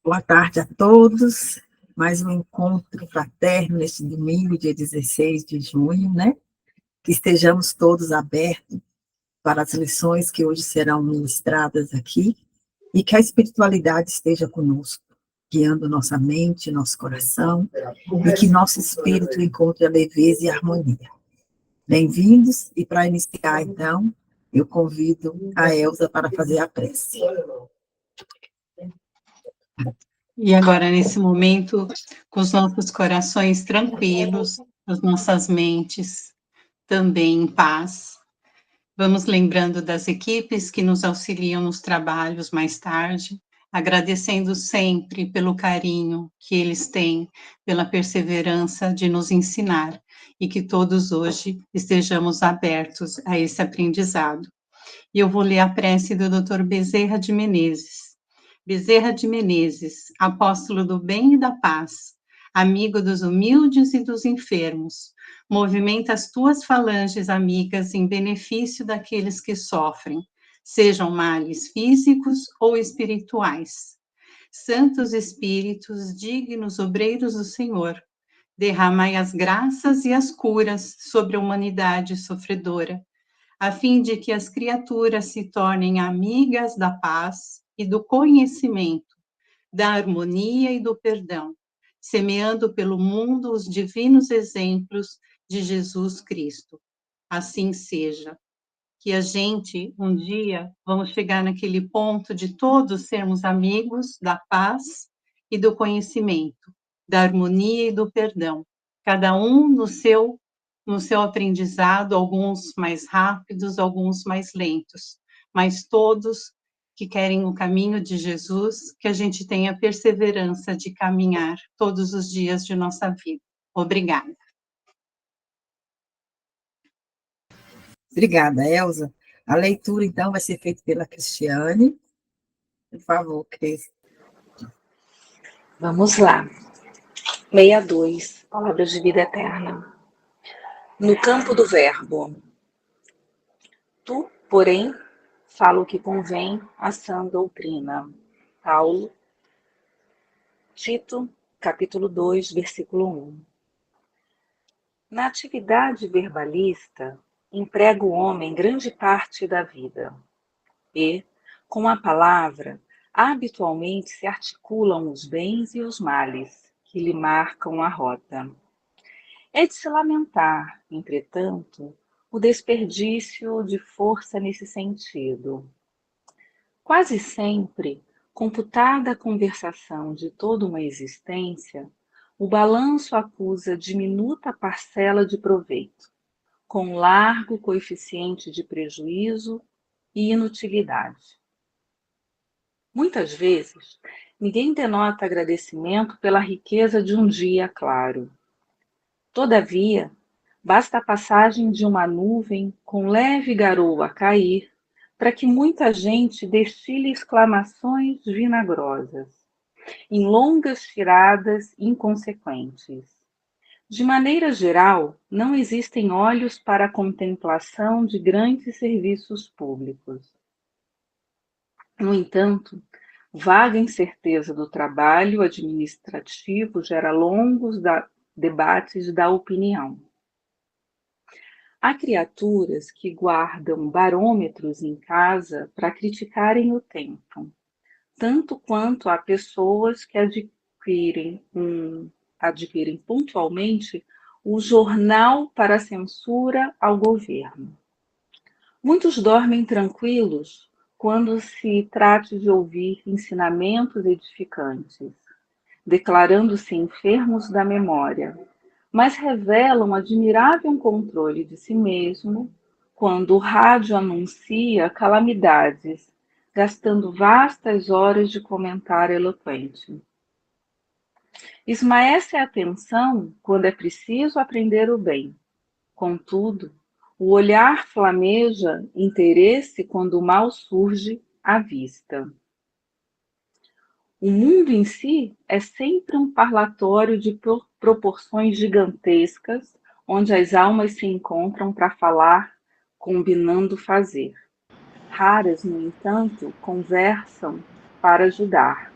Boa tarde a todos. Mais um encontro fraterno neste domingo, dia 16 de junho, né? Que estejamos todos abertos para as lições que hoje serão ministradas aqui e que a espiritualidade esteja conosco, guiando nossa mente, nosso coração e que nosso espírito encontre a leveza e a harmonia. Bem-vindos e para iniciar, então, eu convido a Elza para fazer a prece. E agora, nesse momento, com os nossos corações tranquilos, as nossas mentes também em paz, vamos lembrando das equipes que nos auxiliam nos trabalhos mais tarde, agradecendo sempre pelo carinho que eles têm, pela perseverança de nos ensinar, e que todos hoje estejamos abertos a esse aprendizado. E eu vou ler a prece do Dr. Bezerra de Menezes. Bezerra de Menezes, apóstolo do bem e da paz, amigo dos humildes e dos enfermos, movimenta as tuas falanges amigas em benefício daqueles que sofrem, sejam males físicos ou espirituais. Santos Espíritos, dignos obreiros do Senhor, derramai as graças e as curas sobre a humanidade sofredora, a fim de que as criaturas se tornem amigas da paz e do conhecimento, da harmonia e do perdão, semeando pelo mundo os divinos exemplos de Jesus Cristo. Assim seja. Que a gente, um dia, vamos chegar naquele ponto de todos sermos amigos da paz e do conhecimento, da harmonia e do perdão, cada um no seu aprendizado, alguns mais rápidos, alguns mais lentos, mas todos que querem o caminho de Jesus, que a gente tenha perseverança de caminhar todos os dias de nossa vida. Obrigada. Obrigada, Elza. A leitura, então, vai ser feita pela Cristiane. Por favor, Cris. Vamos lá. 62, Palavras de Vida Eterna. No campo do verbo. Tu, porém, fala o que convém à sã doutrina. Paulo, Tito, capítulo 2, versículo 1. Na atividade verbalista, emprega o homem grande parte da vida. E, com a palavra, habitualmente se articulam os bens e os males que lhe marcam a rota. É de se lamentar, entretanto, o desperdício de força nesse sentido. Quase sempre, computada a conversação de toda uma existência, o balanço acusa diminuta parcela de proveito, com largo coeficiente de prejuízo e inutilidade. Muitas vezes, ninguém denota agradecimento pela riqueza de um dia claro. Todavia, basta a passagem de uma nuvem com leve garoa a cair para que muita gente destile exclamações vinagrosas, em longas tiradas inconsequentes. De maneira geral, não existem olhos para a contemplação de grandes serviços públicos. No entanto, vaga incerteza do trabalho administrativo gera longos debates da opinião. Há criaturas que guardam barômetros em casa para criticarem o tempo, tanto quanto há pessoas que adquirem pontualmente o jornal para censura ao governo. Muitos dormem tranquilos quando se trata de ouvir ensinamentos edificantes, declarando-se enfermos da memória, mas revelam admirável controle de si mesmo quando o rádio anuncia calamidades, gastando vastas horas de comentário eloquente. Esmaece a atenção quando é preciso aprender o bem. Contudo, o olhar flameja interesse quando o mal surge à vista. O mundo em si é sempre um parlatório de proporções gigantescas, onde as almas se encontram para falar, combinando fazer. Raras, no entanto, conversam para ajudar.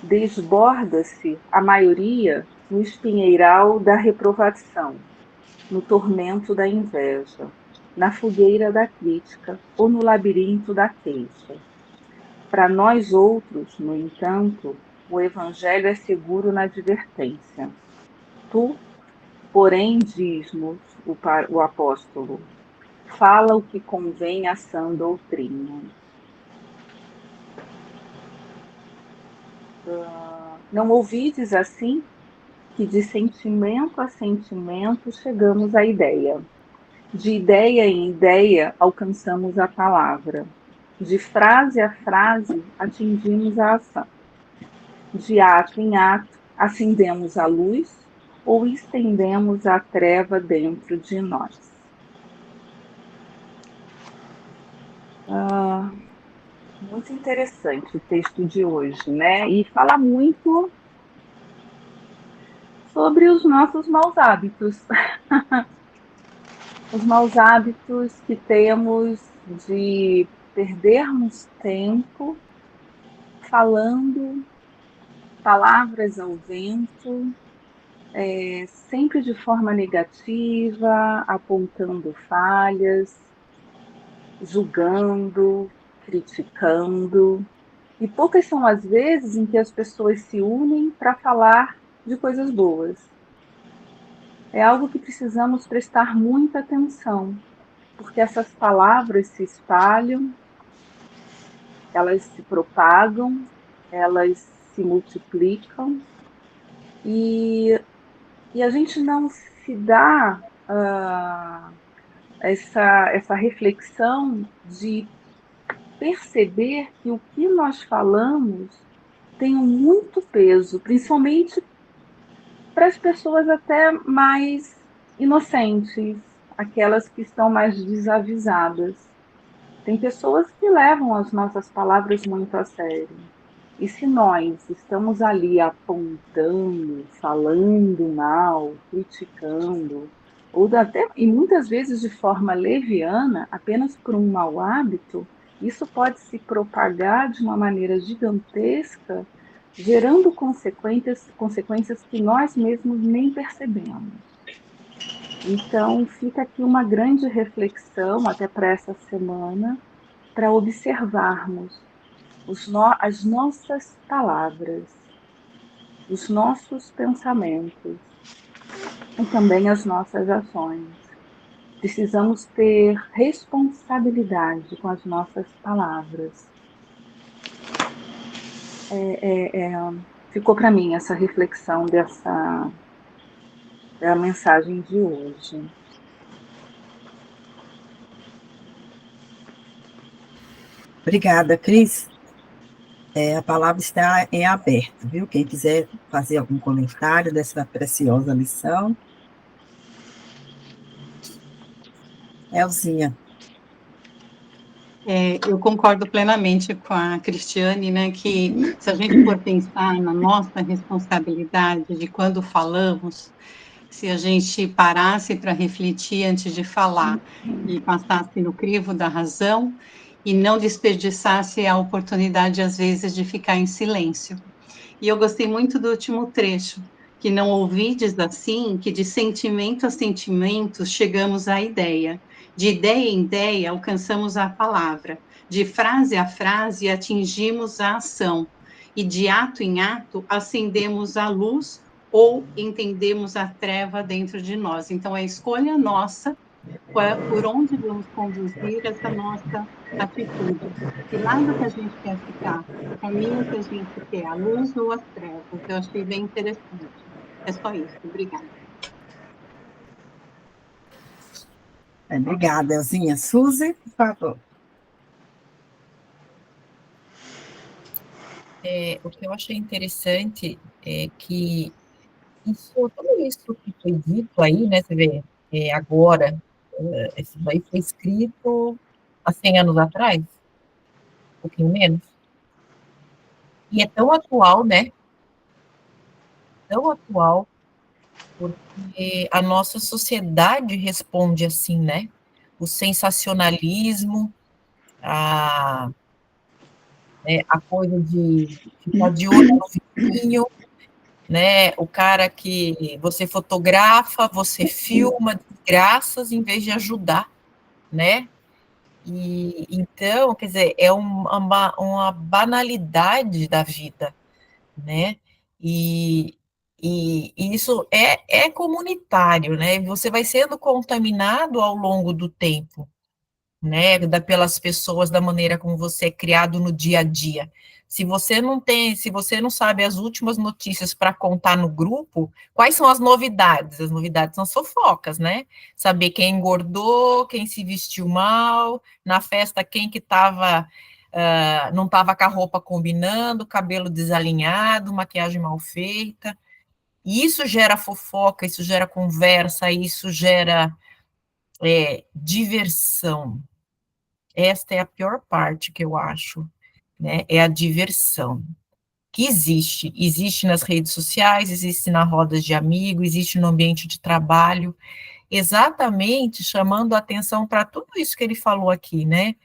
desborda-se a maioria no espinheiral da reprovação, no tormento da inveja, na fogueira da crítica ou no labirinto da queixa. Para nós outros, no entanto, o Evangelho é seguro na advertência. Tu, porém, diz-nos o apóstolo, fala o que convém à sã doutrina. Não ouvides assim que de sentimento a sentimento chegamos à ideia. De ideia em ideia alcançamos a palavra. De frase a frase atingimos a ação. De ato em ato acendemos a luz ou estendemos a treva dentro de nós. Muito interessante o texto de hoje, né? E fala muito sobre os nossos maus hábitos. Os maus hábitos que temos de perdermos tempo falando palavras ao vento, sempre de forma negativa, apontando falhas, julgando, criticando. E poucas são as vezes em que as pessoas se unem para falar de coisas boas. É algo que precisamos prestar muita atenção, porque essas palavras se espalham, elas se propagam, elas se multiplicam, e a gente não se dá essa reflexão de perceber que o que nós falamos tem muito peso, principalmente para as pessoas até mais inocentes, aquelas que estão mais desavisadas. Tem pessoas que levam as nossas palavras muito a sério. E se nós estamos ali apontando, falando mal, criticando, e muitas vezes de forma leviana, apenas por um mau hábito, isso pode se propagar de uma maneira gigantesca, gerando consequências que nós mesmos nem percebemos. Então, fica aqui uma grande reflexão, até para essa semana, para observarmos as nossas palavras, os nossos pensamentos e também as nossas ações. Precisamos ter responsabilidade com as nossas palavras. Ficou para mim essa reflexão da mensagem de hoje. Obrigada, Cris. A palavra está em aberto, viu? Quem quiser fazer algum comentário dessa preciosa lição. Elzinha. Eu concordo plenamente com a Cristiane, né, que se a gente for pensar na nossa responsabilidade de quando falamos, se a gente parasse para refletir antes de falar e passasse no crivo da razão e não desperdiçasse a oportunidade, às vezes, de ficar em silêncio. E eu gostei muito do último trecho, que não ouvides assim, que de sentimento a sentimento chegamos à ideia. De ideia em ideia alcançamos a palavra. De frase a frase atingimos a ação. E de ato em ato acendemos a luz ou entendemos a treva dentro de nós. Então, é escolha nossa por onde vamos conduzir essa nossa atitude. Que lado que a gente quer ficar? O caminho que a gente quer, a luz ou as trevas? Eu achei bem interessante. É só isso. Obrigada. Obrigada, Elzinha. Suzy, por favor. O que eu achei interessante é que tudo isso que foi dito aí, né, você vê, agora, isso daí foi escrito há 100 anos atrás, um pouquinho menos, e é tão atual, né, tão atual, porque a nossa sociedade responde assim, né, o sensacionalismo, a coisa de ficar de olho no fofinho, né? O cara que você fotografa, você filma desgraças em vez de ajudar, né? E então, quer dizer, é uma banalidade da vida, né? E, e isso é comunitário, né? Você vai sendo contaminado ao longo do tempo, né, pelas pessoas, da maneira como você é criado no dia a dia. Se você não sabe as últimas notícias para contar no grupo, quais são as novidades? As novidades são as fofocas, né? Saber quem engordou, quem se vestiu mal, na festa quem que estava não estava com a roupa combinando, cabelo desalinhado, maquiagem mal feita. E isso gera fofoca, isso gera conversa, isso gera diversão. Esta é a pior parte que eu acho, né? É a diversão que existe nas redes sociais, existe na rodas de amigos, existe no ambiente de trabalho, exatamente chamando a atenção para tudo isso que ele falou aqui, né?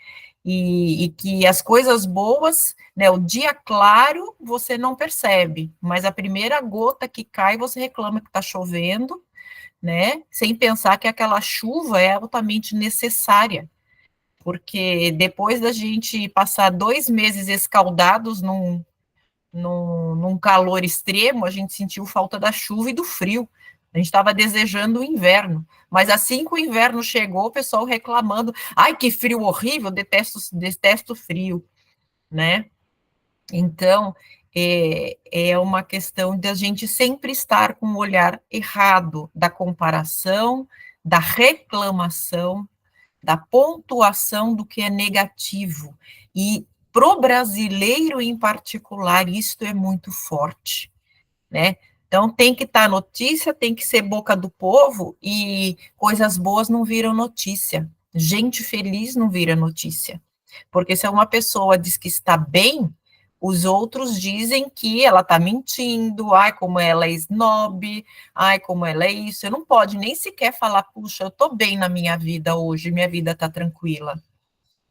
E que as coisas boas, né? O dia claro você não percebe, mas a primeira gota que cai você reclama que está chovendo, né? Sem pensar que aquela chuva é altamente necessária, porque depois da gente passar 2 meses escaldados num calor extremo, a gente sentiu falta da chuva e do frio. A gente estava desejando o inverno, mas assim que o inverno chegou, o pessoal reclamando: ai, que frio horrível, detesto frio, né? Então, é uma questão de a gente sempre estar com o olhar errado da comparação, da reclamação, da pontuação do que é negativo. E para o brasileiro em particular, isto é muito forte, né? Então tem que estar notícia, tem que ser boca do povo, e coisas boas não viram notícia. Gente feliz não vira notícia. Porque se uma pessoa diz que está bem, os outros dizem que ela está mentindo, ai, como ela é snob, ai, como ela é isso. Você não pode nem sequer falar, puxa, eu estou bem na minha vida hoje, minha vida está tranquila,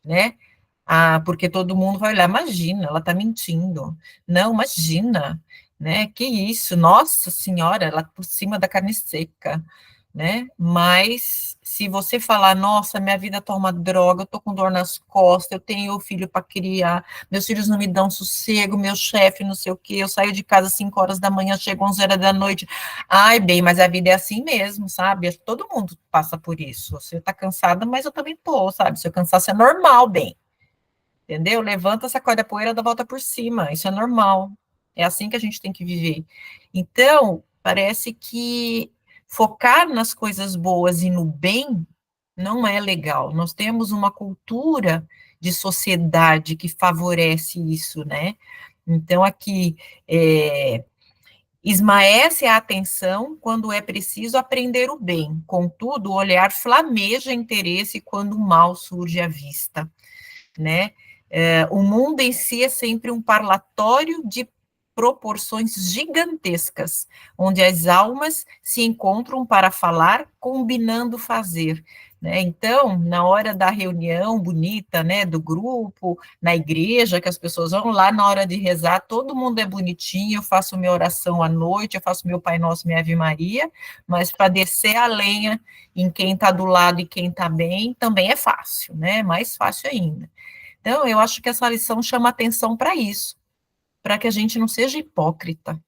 né? Ah, porque todo mundo vai olhar, imagina, ela está mentindo. Não, imagina, né? Que isso, nossa senhora, ela por cima da carne seca, né? Mas se você falar, nossa, minha vida tá uma droga, eu tô com dor nas costas, eu tenho filho para criar, meus filhos não me dão sossego, meu chefe, não sei o quê, eu saio de casa às 5 horas da manhã, chego às 11 horas da noite. Ai, bem, mas a vida é assim mesmo, sabe? Todo mundo passa por isso. Você tá cansada, mas eu também tô, sabe? Seu cansaço é normal, bem. Entendeu? Levanta, sacode a poeira, dá volta por cima. Isso é normal. É assim que a gente tem que viver. Então, parece que focar nas coisas boas e no bem não é legal. Nós temos uma cultura de sociedade que favorece isso, né? Então, aqui, esmaece a atenção quando é preciso aprender o bem. Contudo, o olhar flameja interesse quando o mal surge à vista, né? O mundo em si é sempre um parlatório de proporções gigantescas, onde as almas se encontram para falar, combinando fazer, né? Então, na hora da reunião bonita, né, do grupo, na igreja, que as pessoas vão lá, na hora de rezar, todo mundo é bonitinho, eu faço minha oração à noite, eu faço meu Pai Nosso, minha Ave Maria, mas para descer a lenha em quem está do lado e quem está bem, também é fácil, né? Mais fácil ainda. Então, eu acho que essa lição chama atenção para isso, para que a gente não seja hipócrita,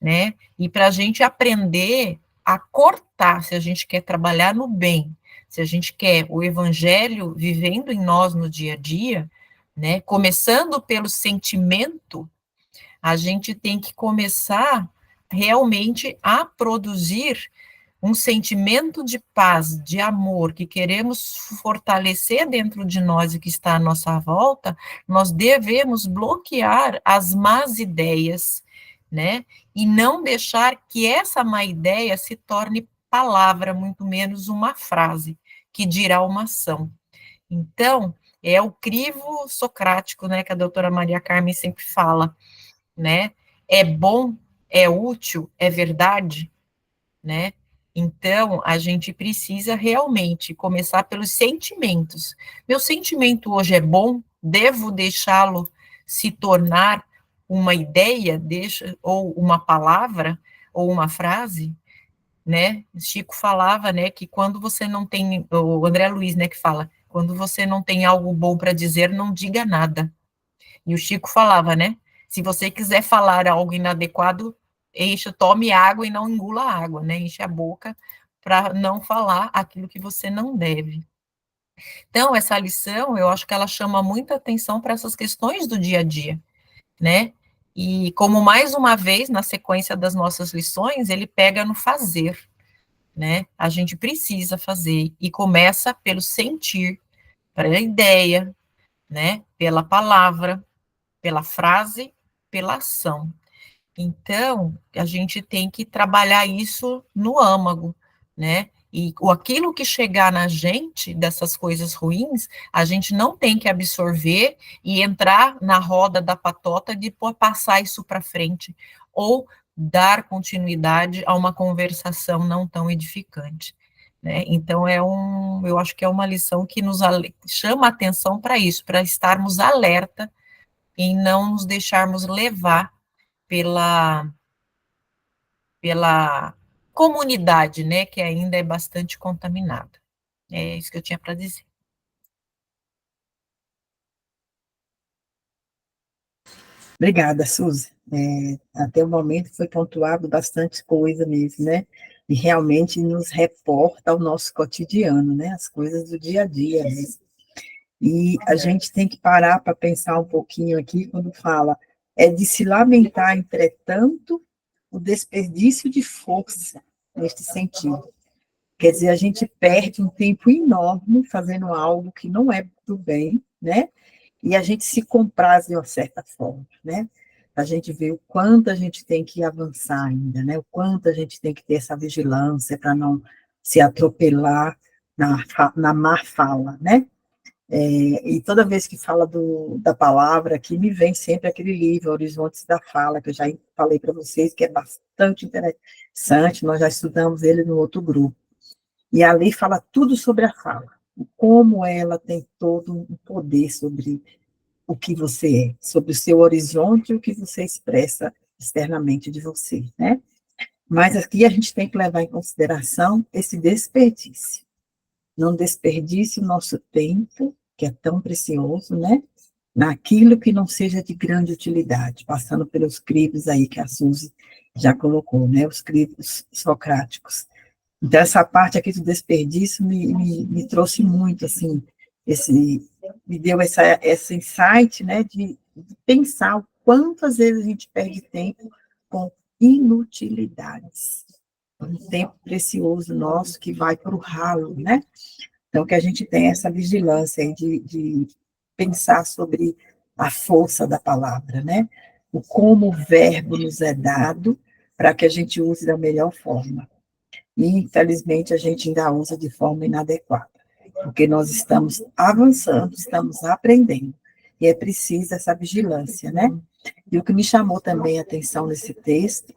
né? E para a gente aprender a cortar, se a gente quer trabalhar no bem, se a gente quer o evangelho vivendo em nós no dia a dia, né? Começando pelo sentimento, a gente tem que começar realmente a produzir um sentimento de paz, de amor, que queremos fortalecer dentro de nós e que está à nossa volta, nós devemos bloquear as más ideias, né? E não deixar que essa má ideia se torne palavra, muito menos uma frase, que dirá uma ação. Então, é o crivo socrático, né, que a doutora Maria Carmen sempre fala, né? É bom, é útil, é verdade, né? Então, a gente precisa realmente começar pelos sentimentos. Meu sentimento hoje é bom, devo deixá-lo se tornar uma ideia, ou uma palavra, ou uma frase, né? Chico falava, né, que quando você não tem, o André Luiz, né, que fala, quando você não tem algo bom para dizer, não diga nada. E o Chico falava, né, se você quiser falar algo inadequado, tome água e não engula água, né, enche a boca para não falar aquilo que você não deve. Então, essa lição, eu acho que ela chama muita atenção para essas questões do dia a dia, né? E como mais uma vez, na sequência das nossas lições, ele pega no fazer, né? A gente precisa fazer, e começa pelo sentir, pela ideia, né? Pela palavra, pela frase, pela ação. Então, a gente tem que trabalhar isso no âmago, né? E aquilo que chegar na gente, dessas coisas ruins, a gente não tem que absorver e entrar na roda da patota de passar isso para frente, ou dar continuidade a uma conversação não tão edificante, né? Então, eu acho que é uma lição que nos chama a atenção para isso, para estarmos alerta e não nos deixarmos levar pela comunidade, né, que ainda é bastante contaminada. É isso que eu tinha para dizer. Obrigada, Suzy. Até o momento foi pontuado bastante coisa mesmo, né? E realmente nos reporta ao nosso cotidiano, né? As coisas do dia a dia mesmo. E a gente tem que parar para pensar um pouquinho aqui quando fala de se lamentar, entretanto, o desperdício de força neste sentido. Quer dizer, a gente perde um tempo enorme fazendo algo que não é do bem, né? E a gente se compraz de uma certa forma, né? A gente vê o quanto a gente tem que avançar ainda, né? O quanto a gente tem que ter essa vigilância para não se atropelar na má fala, né? E toda vez que fala da palavra, aqui me vem sempre aquele livro, Horizontes da Fala, que eu já falei para vocês, que é bastante interessante, nós já estudamos ele no outro grupo. E ali fala tudo sobre a fala, como ela tem todo um poder sobre o que você é, sobre o seu horizonte e o que você expressa externamente de você, né? Mas aqui a gente tem que levar em consideração esse desperdício. Não desperdice o nosso tempo, que é tão precioso, né? Naquilo que não seja de grande utilidade, passando pelos crivos aí que a Suzy já colocou, né? Os crivos socráticos. Então, essa parte aqui do desperdício me trouxe muito, assim, me deu essa insight, né, de pensar o quanto às vezes a gente perde tempo com inutilidades. Um tempo precioso nosso que vai para o ralo, né? Então, que a gente tem essa vigilância aí de pensar sobre a força da palavra, né? O como o verbo nos é dado para que a gente use da melhor forma. E, infelizmente, a gente ainda usa de forma inadequada, porque nós estamos avançando, estamos aprendendo, e é preciso essa vigilância, né? E o que me chamou também a atenção nesse texto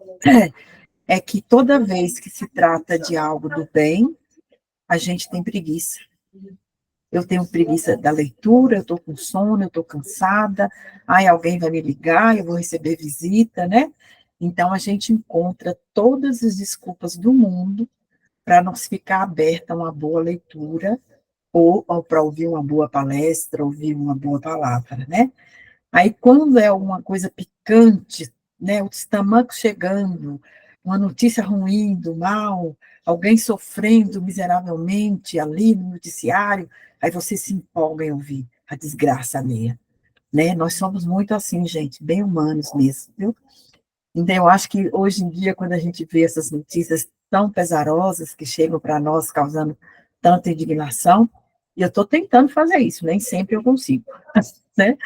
é que toda vez que se trata de algo do bem, a gente tem preguiça. Eu tenho preguiça da leitura, eu estou com sono, eu estou cansada, alguém vai me ligar, eu vou receber visita, né? Então, a gente encontra todas as desculpas do mundo para não ficar aberta a uma boa leitura ou para ouvir uma boa palestra, ouvir uma boa palavra, né? Aí, quando é alguma coisa picante, né, o estômago chegando, uma notícia ruim do mal, alguém sofrendo miseravelmente ali no noticiário, aí você se empolga em ouvir a desgraça alheia, né? Nós somos muito assim, gente, bem humanos mesmo, viu? Então, eu acho que hoje em dia, quando a gente vê essas notícias tão pesarosas que chegam para nós, causando tanta indignação, e eu estou tentando fazer isso, nem sempre eu consigo, né?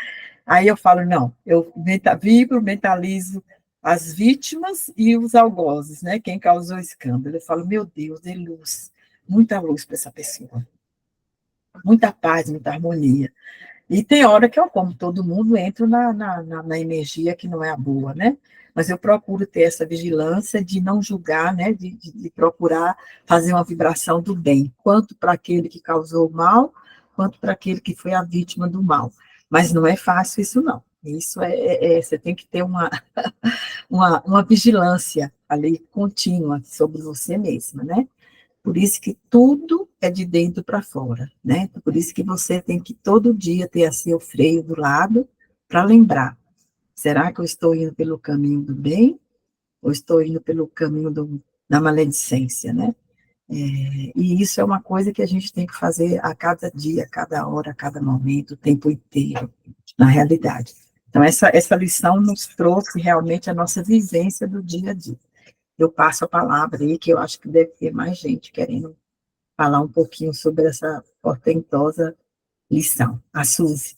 Aí eu falo, não, eu vibro, mentalizo as vítimas e os algozes, né? Quem causou escândalo. Eu falo, meu Deus, dê luz, muita luz para essa pessoa, muita paz, muita harmonia. E tem hora que eu, como todo mundo, entro na energia que não é a boa, né? Mas eu procuro ter essa vigilância de não julgar, né? De procurar fazer uma vibração do bem, quanto para aquele que causou o mal, quanto para aquele que foi a vítima do mal. Mas não é fácil isso, não. Isso você tem que ter uma vigilância ali contínua sobre você mesma, né? Por isso que tudo é de dentro para fora, né? Por isso que você tem que todo dia ter assim o freio do lado para lembrar. Será que eu estou indo pelo caminho do bem ou estou indo pelo caminho da maledicência, né? E isso é uma coisa que a gente tem que fazer a cada dia, a cada hora, a cada momento, o tempo inteiro, na realidade. Então, essa lição nos trouxe realmente a nossa vivência do dia a dia. Eu passo a palavra aí, que eu acho que deve ter mais gente querendo falar um pouquinho sobre essa portentosa lição. A Suzy.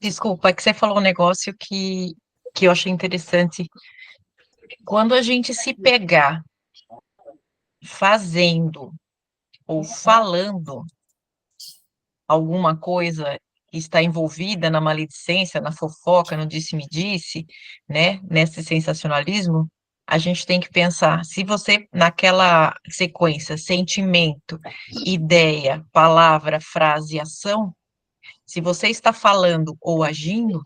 Desculpa, é que você falou um negócio que eu achei interessante. Quando a gente se pegar fazendo ou falando alguma coisa que está envolvida na maledicência, na fofoca, no disse-me-disse, né, nesse sensacionalismo, a gente tem que pensar, se você, naquela sequência, sentimento, ideia, palavra, frase, ação, se você está falando ou agindo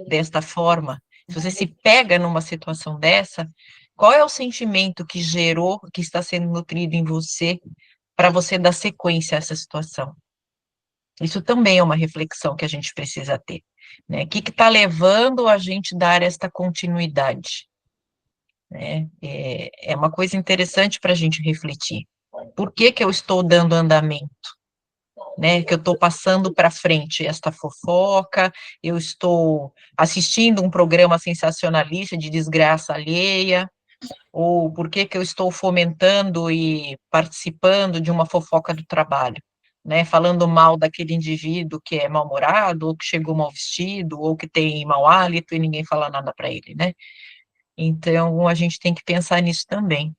desta forma, se você se pega numa situação dessa, qual é o sentimento que gerou, que está sendo nutrido em você, para você dar sequência a essa situação? Isso também é uma reflexão que a gente precisa ter, né? O que está levando a gente a dar esta continuidade? Né? É uma coisa interessante para a gente refletir. Por que eu estou dando andamento? Né, que eu estou passando para frente esta fofoca, eu estou assistindo um programa sensacionalista de desgraça alheia, ou por que eu estou fomentando e participando de uma fofoca do trabalho, né, falando mal daquele indivíduo que é mal-humorado, ou que chegou mal vestido, ou que tem mau hálito e ninguém fala nada para ele, né? Então, a gente tem que pensar nisso também,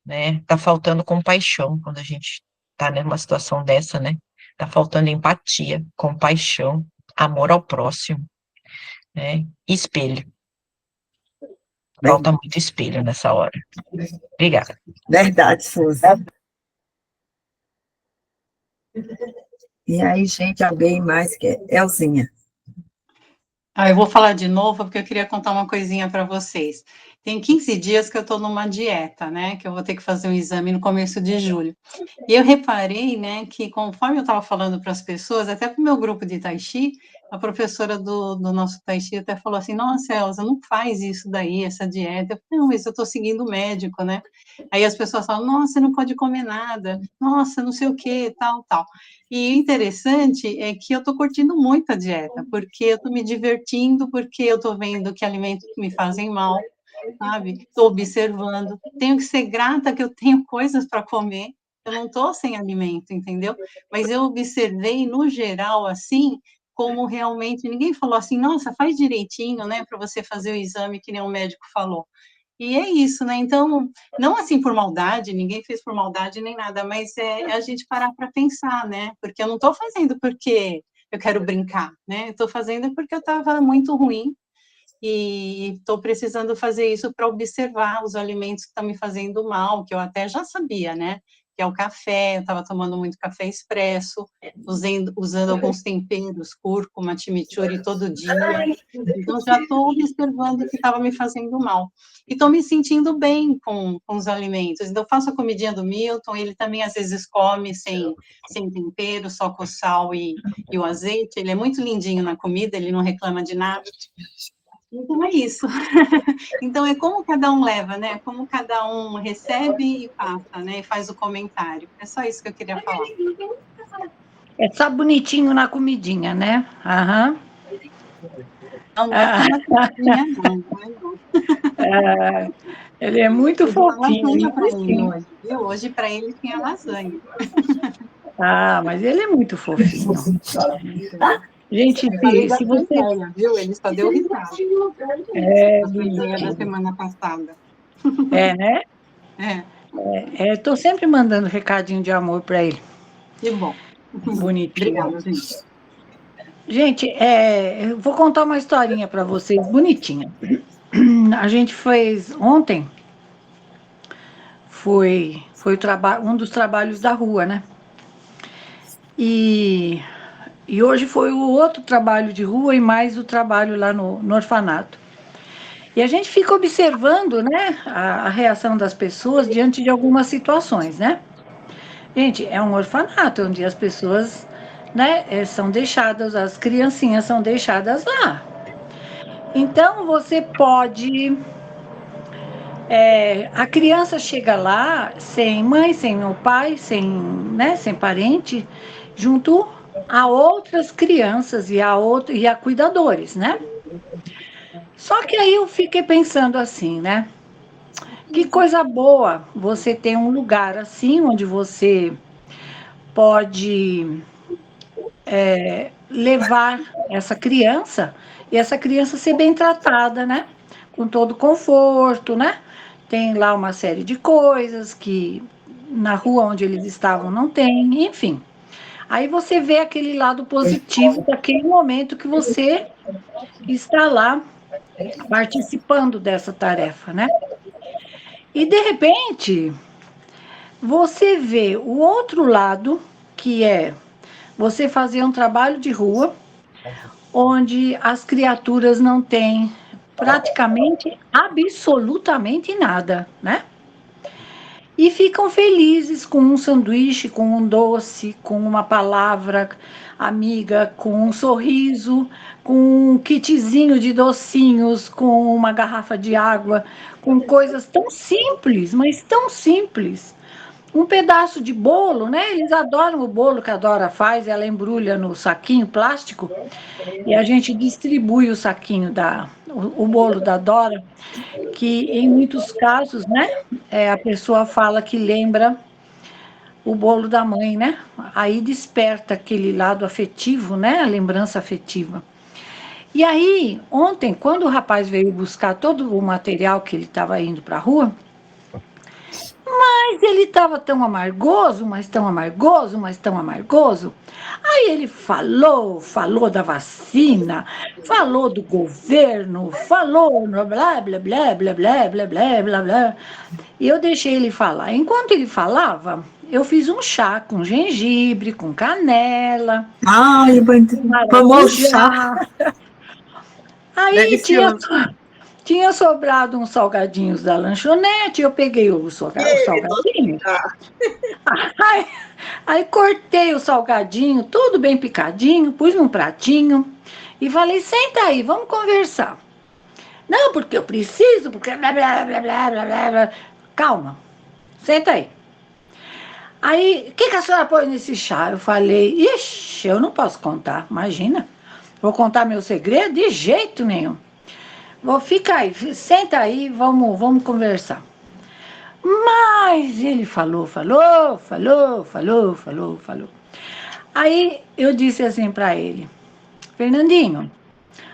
né? Tá faltando compaixão quando a gente tá numa situação dessa, né? Tá faltando empatia, compaixão, amor ao próximo, né? Espelho. Falta muito espelho nessa hora. Obrigada. Verdade, Suzy. E aí, gente, alguém mais que Elzinha? Eu vou falar de novo, porque eu queria contar uma coisinha para vocês. Tem 15 dias que eu estou numa dieta, né? Que eu vou ter que fazer um exame no começo de julho. E eu reparei, né, que conforme eu estava falando para as pessoas, até para o meu grupo de Tai Chi, a professora do nosso Tai Chi até falou assim: Nossa, Elza, não faz isso daí, essa dieta. Eu falei: Não, mas eu estou seguindo o médico, né? Aí as pessoas falam: Nossa, você não pode comer nada, nossa, não sei o que, tal, tal. E o interessante é que eu estou curtindo muito a dieta, porque eu estou me divertindo, porque eu estou vendo que alimentos que me fazem mal, sabe? Estou observando. Tenho que ser grata que eu tenho coisas para comer. Eu não estou sem alimento, entendeu? Mas eu observei, no geral, assim, como realmente ninguém falou assim, nossa, faz direitinho, né, para você fazer o exame que nem o médico falou. E é isso, né? Então, não assim por maldade, ninguém fez por maldade nem nada, mas é a gente parar para pensar, né? Porque eu não estou fazendo porque eu quero brincar, né? Eu estou fazendo porque eu estava muito ruim e estou precisando fazer isso para observar os alimentos que estão me fazendo mal, que eu até já sabia, né? Que é o café, eu estava tomando muito café expresso, usando alguns temperos, cúrcuma, chimichurri todo dia, então já estou observando o que estava me fazendo mal. E estou me sentindo bem com os alimentos, então eu faço a comidinha do Milton, ele também às vezes come sem tempero, só com o sal e o azeite, ele é muito lindinho na comida, ele não reclama de nada. Então é isso. Então é como cada um leva, né? Como cada um recebe e passa, né? E faz o comentário. É só isso que eu queria falar. É só bonitinho na comidinha, né? Aham. Não é só na comidinha, não. Ele é muito fofinho. Para ele hoje, viu? Hoje para ele tinha lasanha. Mas ele é muito fofinho. Gente, se você... Viu? Ele só deu risada. A lasanha da semana passada. Né? Estou sempre mandando recadinho de amor para ele. Que bom. Bonitinho. Obrigada, gente. Gente, eu vou contar uma historinha para vocês, bonitinha. A gente fez ontem, foi um dos trabalhos da rua, né? E E hoje foi o outro trabalho de rua e mais o trabalho lá no orfanato. E a gente fica observando, né, a reação das pessoas diante de algumas situações, né? Gente, é um orfanato onde as pessoas, né, são deixadas, as criancinhas são deixadas lá. Então, você pode... a criança chega lá sem mãe, sem o pai, sem, né, sem parente, junto a outras crianças e a cuidadores, né? Só que aí eu fiquei pensando assim, né? Que coisa boa você ter um lugar assim, onde você pode levar essa criança e essa criança ser bem tratada, né? Com todo conforto, né? Tem lá uma série de coisas que na rua onde eles estavam não tem, enfim. Aí você vê aquele lado positivo daquele momento que você está lá participando dessa tarefa, né? E de repente, você vê o outro lado, que é você fazer um trabalho de rua, onde as criaturas não têm praticamente, absolutamente nada, né? E ficam felizes com um sanduíche, com um doce, com uma palavra amiga, com um sorriso, com um kitzinho de docinhos, com uma garrafa de água, com coisas tão simples, mas tão simples. Um pedaço de bolo, né? Eles adoram o bolo que a Dora faz, ela embrulha no saquinho plástico e a gente distribui o saquinho o bolo da Dora, que em muitos casos, né, a pessoa fala que lembra o bolo da mãe, né? Aí desperta aquele lado afetivo, né? A lembrança afetiva. E aí, ontem, quando o rapaz veio buscar todo o material que ele estava indo para a rua, mas ele estava tão amargoso, mas tão amargoso, mas tão amargoso. Aí ele falou da vacina, falou do governo, falou blá blá blá blá blá blá blá blá blá blá. E eu deixei ele falar. Enquanto ele falava, eu fiz um chá com gengibre, com canela, Ai, famoso chá. maracujá. Aí Delicioso. tinha sobrado uns salgadinhos da lanchonete, eu peguei o salgadinho. Aí, aí cortei o salgadinho, tudo bem picadinho, pus num pratinho e falei, senta aí, vamos conversar. Não, porque eu preciso, porque blá, blá, blá, blá, blá, blá, blá. Calma, senta aí. Aí, o que a senhora pôs nesse chá? Eu falei, ixi, eu não posso contar, imagina. Vou contar meu segredo? De jeito nenhum. Fica aí, senta aí, vamos conversar. Mas ele falou. Aí eu disse assim para ele, Fernandinho,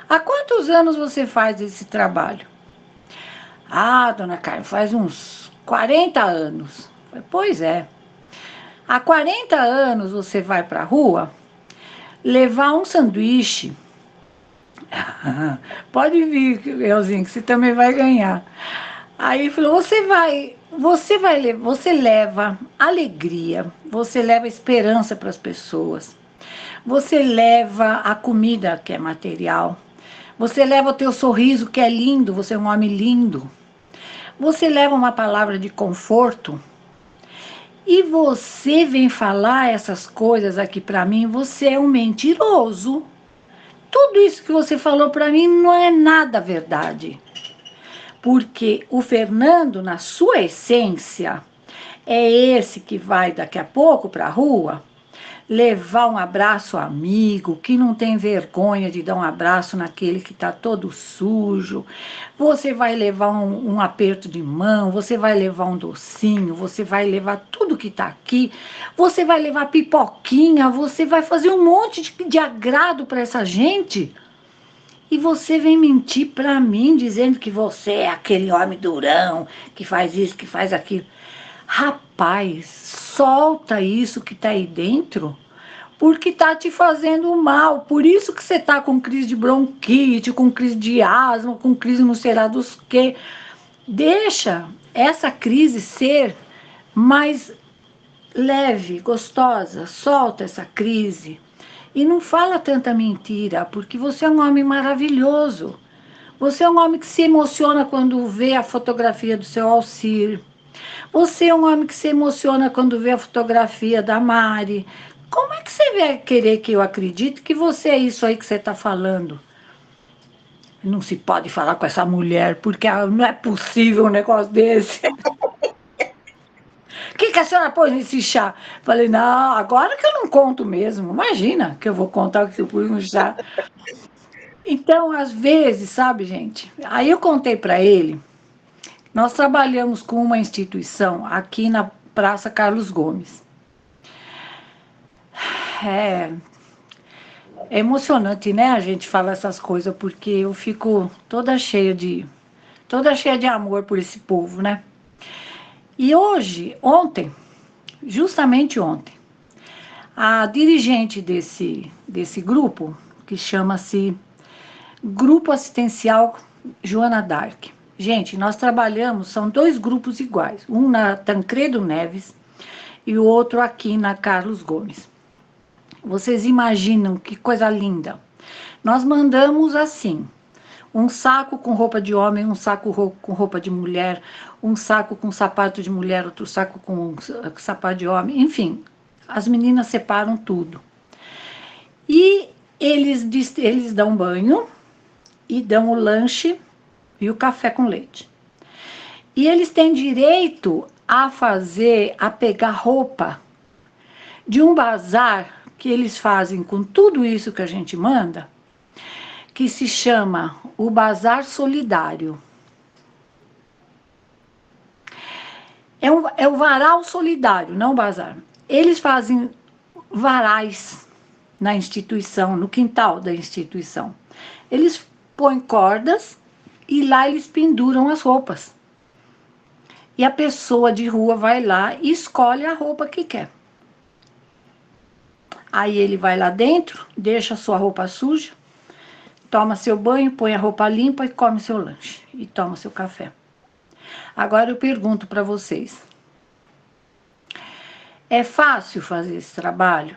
há quantos anos você faz esse trabalho? Ah, dona Carmen, faz uns 40 anos. Pois é. Há 40 anos você vai para a rua levar um sanduíche. Pode vir, Elzinho, que você também vai ganhar. Aí ele falou, você leva alegria, você leva esperança para as pessoas, você leva a comida que é material, você leva o teu sorriso que é lindo, você é um homem lindo, você leva uma palavra de conforto e você vem falar essas coisas aqui para mim, você é um mentiroso. Tudo isso que você falou para mim não é nada verdade. Porque o Fernando, na sua essência, é esse que vai daqui a pouco para a rua levar um abraço amigo, que não tem vergonha de dar um abraço naquele que está todo sujo. Você vai levar um aperto de mão, você vai levar um docinho, você vai levar tudo que está aqui, você vai levar pipoquinha, você vai fazer um monte de agrado para essa gente. E você vem mentir para mim, dizendo que você é aquele homem durão, que faz isso, que faz aquilo. Rapaz, solta isso que tá aí dentro, porque tá te fazendo mal. Por isso que você tá com crise de bronquite, com crise de asma, com crise não sei lá dos quê. Deixa essa crise ser mais leve, gostosa. Solta essa crise E não fala tanta mentira, porque você é um homem maravilhoso. Você é um homem que se emociona quando vê a fotografia do seu Alcir. Você é um homem que se emociona quando vê a fotografia da Mari. Como é que você vai querer que eu acredite que você é isso aí que você está falando? Não se pode falar com essa mulher, porque não é possível um negócio desse. O que a senhora pôs nesse chá? Falei, não, agora que eu não conto mesmo. Imagina que eu vou contar o que eu pus no chá. Então, às vezes, sabe, gente? Aí eu contei para ele, nós trabalhamos com uma instituição aqui na Praça Carlos Gomes. É, é emocionante, né, a gente falar essas coisas, porque eu fico toda cheia de amor por esse povo, né? E hoje, ontem, justamente ontem, a dirigente desse grupo, que chama-se Grupo Assistencial Joana d'Arc. Gente, nós trabalhamos, são 2 grupos iguais, um na Tancredo Neves e o outro aqui na Carlos Gomes. Vocês imaginam que coisa linda? Nós mandamos assim, um saco com roupa de homem, um saco com roupa de mulher, um saco com sapato de mulher, outro saco com sapato de homem, enfim, as meninas separam tudo. E eles dão banho e dão o lanche e o café com leite. E eles têm direito a pegar roupa de um bazar que eles fazem com tudo isso que a gente manda, que se chama o Bazar Solidário. É o varal solidário, não o bazar. Eles fazem varais na instituição, no quintal da instituição. Eles põem cordas e lá eles penduram as roupas. E a pessoa de rua vai lá e escolhe a roupa que quer. Aí ele vai lá dentro, deixa a sua roupa suja, toma seu banho, põe a roupa limpa e come seu lanche. E toma seu café. Agora eu pergunto para vocês. É fácil fazer esse trabalho?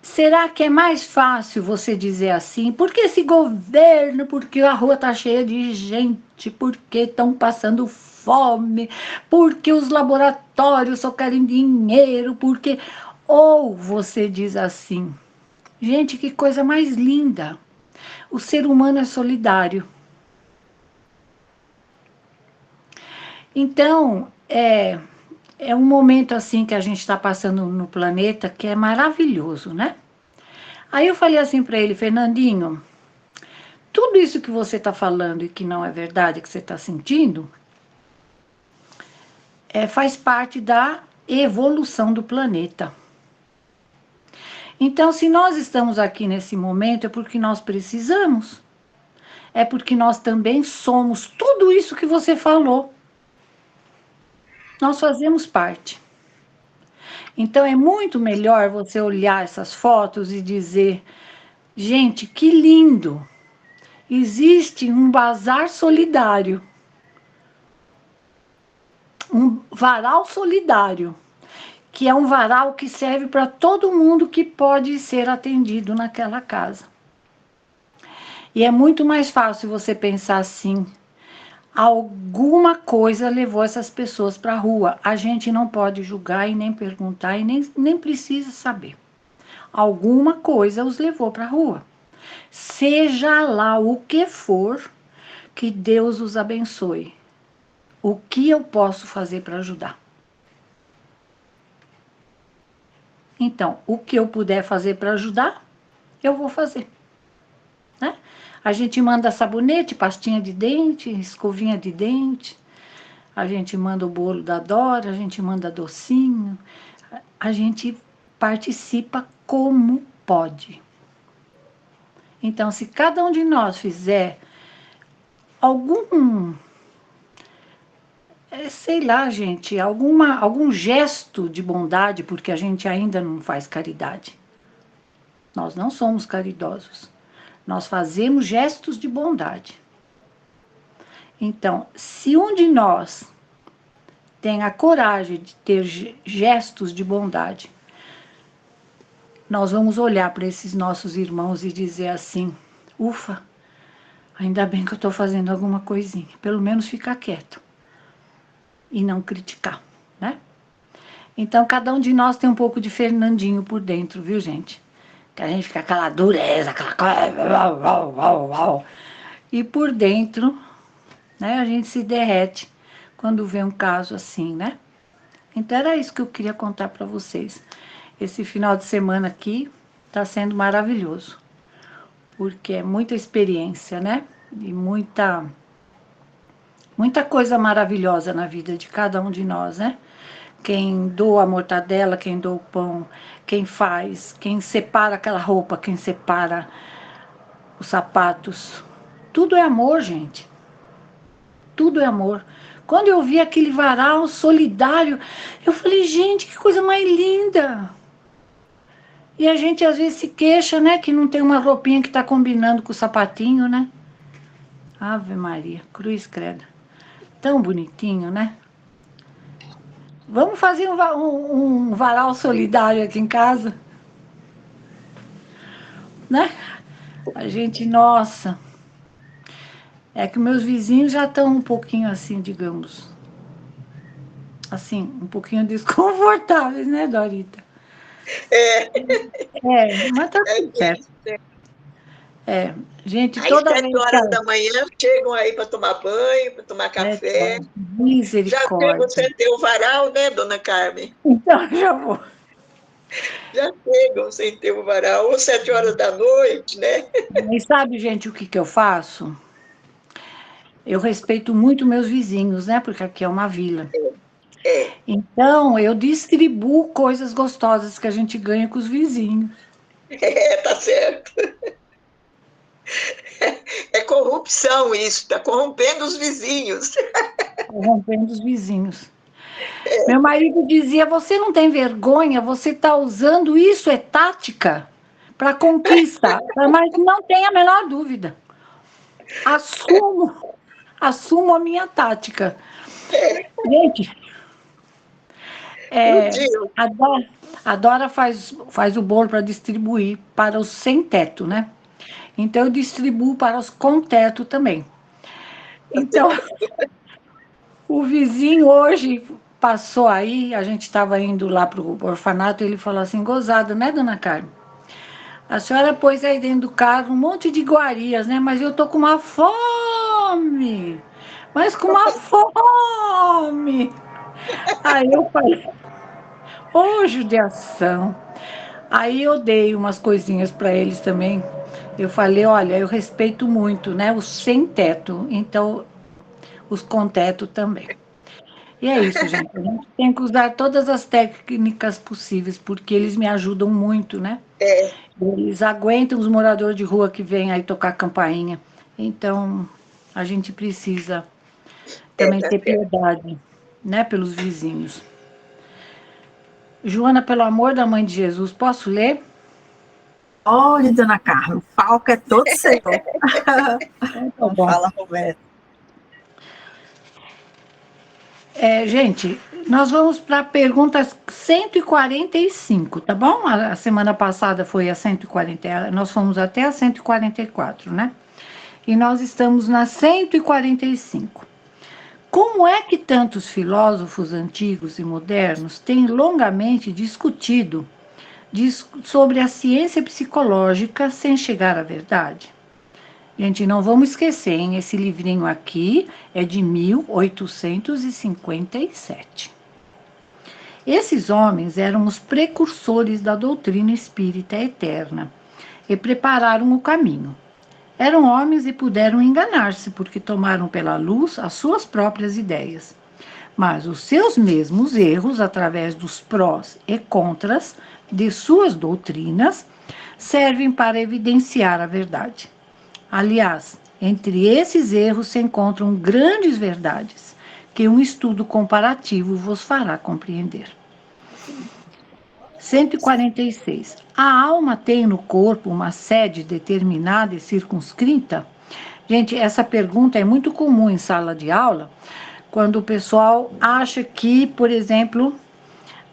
Será que é mais fácil você dizer assim, porque esse governo, porque a rua está cheia de gente, porque estão passando fome, porque os laboratórios só querem dinheiro, porque... Ou você diz assim, gente, que coisa mais linda, o ser humano é solidário. Então, é um momento assim que a gente está passando no planeta que é maravilhoso, né? Aí eu falei assim para ele, Fernandinho, tudo isso que você está falando e que não é verdade, que você está sentindo, faz parte da evolução do planeta. Então, se nós estamos aqui nesse momento, é porque nós precisamos. É porque nós também somos tudo isso que você falou. Nós fazemos parte. Então, é muito melhor você olhar essas fotos e dizer, gente, que lindo! Existe um bazar solidário, um varal solidário, que é um varal que serve para todo mundo que pode ser atendido naquela casa. E é muito mais fácil você pensar assim, alguma coisa levou essas pessoas para a rua. A gente não pode julgar e nem perguntar e nem precisa saber. Alguma coisa os levou para a rua. Seja lá o que for, que Deus os abençoe. O que eu posso fazer para ajudar? Então, o que eu puder fazer para ajudar, eu vou fazer. Né? A gente manda sabonete, pastinha de dente, escovinha de dente. A gente manda o bolo da Dora, a gente manda docinho. A gente participa como pode. Então, se cada um de nós fizer algum, sei lá, gente, algum gesto de bondade, porque a gente ainda não faz caridade. Nós não somos caridosos. Nós fazemos gestos de bondade. Então, se um de nós tem a coragem de ter gestos de bondade nós vamos olhar para esses nossos irmãos e dizer assim, ufa, ainda bem que eu estou fazendo alguma coisinha, pelo menos ficar quieto e não criticar, né? Então, cada um de nós tem um pouco de Fernandinho por dentro, viu, gente? Que a gente fica aquela dureza, aquela coisa... E por dentro, né, a gente se derrete quando vê um caso assim, né? Então, era isso que eu queria contar para vocês. Esse final de semana aqui está sendo maravilhoso, porque é muita experiência, né? E muita coisa maravilhosa na vida de cada um de nós, né? Quem doa a mortadela, quem doa o pão, quem faz, quem separa aquela roupa, quem separa os sapatos. Tudo é amor, gente. Tudo é amor. Quando eu vi aquele varal solidário, eu falei, gente, que coisa mais linda. E a gente às vezes se queixa, né, que não tem uma roupinha que está combinando com o sapatinho, né? Ave Maria, cruz credo. Tão bonitinho, né? Vamos fazer um varal solidário aqui em casa, né? A gente, nossa, é que meus vizinhos já estão um pouquinho assim, digamos, assim, um pouquinho desconfortáveis, né, Dorita? Mas tá tudo certo. Gente, Aí, toda 7 vez que horas da manhã, chegam aí para tomar banho, para tomar café. Já misericórdia. chegam sem ter o varal, né, dona Carmen? Então, já vou. Já chegam sem ter o varal, ou 7 horas da noite, né? E sabe, gente, o que eu faço? Eu respeito muito meus vizinhos, né? Porque aqui é uma vila. Então, eu distribuo coisas gostosas que a gente ganha com os vizinhos. Tá certo. É corrupção isso, tá corrompendo os vizinhos. Corrompendo os vizinhos. Meu marido dizia, você não tem vergonha, você está usando isso, é tática para conquista. Mas não tem a menor dúvida. Assumo a minha tática. Gente, a Dora faz o bolo para distribuir para os sem teto, né? Então, eu distribuo para os com teto também. Então, o vizinho hoje passou aí, a gente estava indo lá para o orfanato, e ele falou assim, gozado, né, dona Carmen? A senhora pôs aí dentro do carro um monte de iguarias, né? Mas eu tô com uma fome! Mas com uma fome! Aí eu falei, ô judiação! Aí eu dei umas coisinhas para eles também. Eu falei, olha, eu respeito muito, né, os sem teto, então os com teto também. E é isso, gente. A gente tem que usar todas as técnicas possíveis, porque eles me ajudam muito, né? Eles aguentam os moradores de rua que vêm aí tocar campainha. Então, a gente precisa também ter piedade, né, pelos vizinhos. Joana, pelo amor da Mãe de Jesus, posso ler? Olha, dona Carla, o palco é todo seu. Então, fala, Roberto. Gente, nós vamos para a pergunta 145, tá bom? A semana passada foi a 140, nós fomos até a 144, né? E nós estamos na 145. Como é que tantos filósofos antigos e modernos têm longamente discutido sobre a ciência psicológica sem chegar à verdade? Gente, não vamos esquecer, hein? Esse livrinho aqui é de 1857. Esses homens eram os precursores da doutrina espírita eterna e prepararam o caminho. Eram homens e puderam enganar-se, porque tomaram pela luz as suas próprias ideias. Mas os seus mesmos erros, através dos prós e contras de suas doutrinas, servem para evidenciar a verdade. Aliás, entre esses erros se encontram grandes verdades, que um estudo comparativo vos fará compreender. 146. A alma tem no corpo uma sede determinada e circunscrita? Gente, essa pergunta é muito comum em sala de aula, quando o pessoal acha que, por exemplo,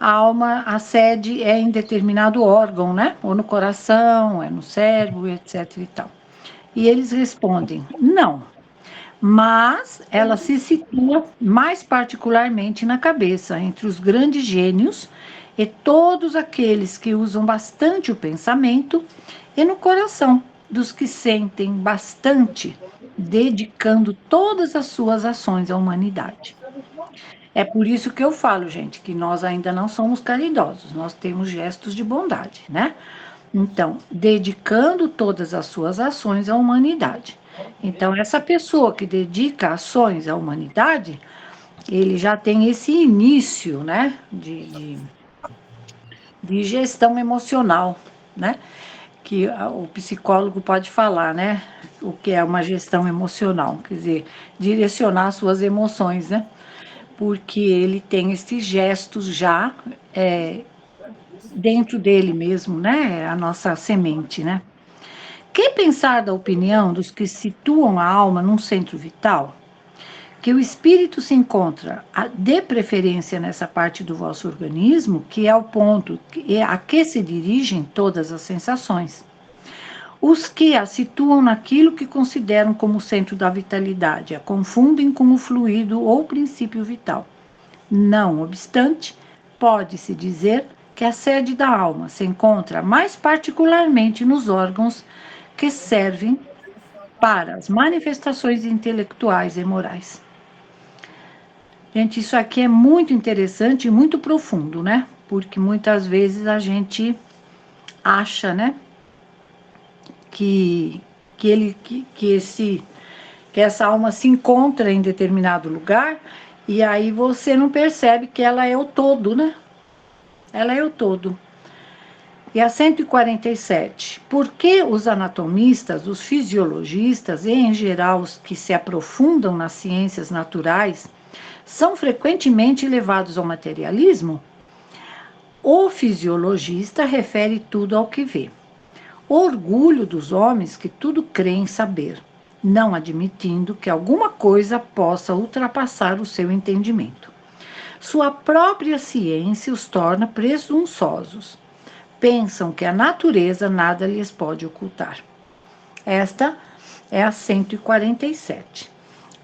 a alma, a sede é em determinado órgão, né? Ou no coração, é no cérebro, etc. e tal. E eles respondem, não. Mas ela se situa mais particularmente na cabeça, entre os grandes gênios e todos aqueles que usam bastante o pensamento, e no coração dos que sentem bastante, dedicando todas as suas ações à humanidade. É por isso que eu falo, gente, que nós ainda não somos caridosos, nós temos gestos de bondade, né? Então, dedicando todas as suas ações à humanidade. Então, essa pessoa que dedica ações à humanidade, ele já tem esse início, né, de gestão emocional, né, que o psicólogo pode falar, né, o que é uma gestão emocional, quer dizer, direcionar suas emoções, né, porque ele tem esses gestos já dentro dele mesmo, né, a nossa semente, né. Que pensar da opinião dos que situam a alma num centro vital? Que o espírito se encontra, de preferência nessa parte do vosso organismo, que é o ponto a que se dirigem todas as sensações. Os que a situam naquilo que consideram como centro da vitalidade, a confundem com o fluido ou princípio vital. Não obstante, pode-se dizer que a sede da alma se encontra mais particularmente nos órgãos que servem para as manifestações intelectuais e morais. Gente, isso aqui é muito interessante e muito profundo, né? Porque muitas vezes a gente acha, né, que essa alma se encontra em determinado lugar e aí você não percebe que ela é o todo, né? Ela é o todo. E a 147. Por que os anatomistas, os fisiologistas e, em geral, os que se aprofundam nas ciências naturais são frequentemente levados ao materialismo? O fisiologista refere tudo ao que vê. Orgulho dos homens que tudo creem saber, não admitindo que alguma coisa possa ultrapassar o seu entendimento. Sua própria ciência os torna presunçosos. Pensam que a natureza nada lhes pode ocultar. Esta é a 147.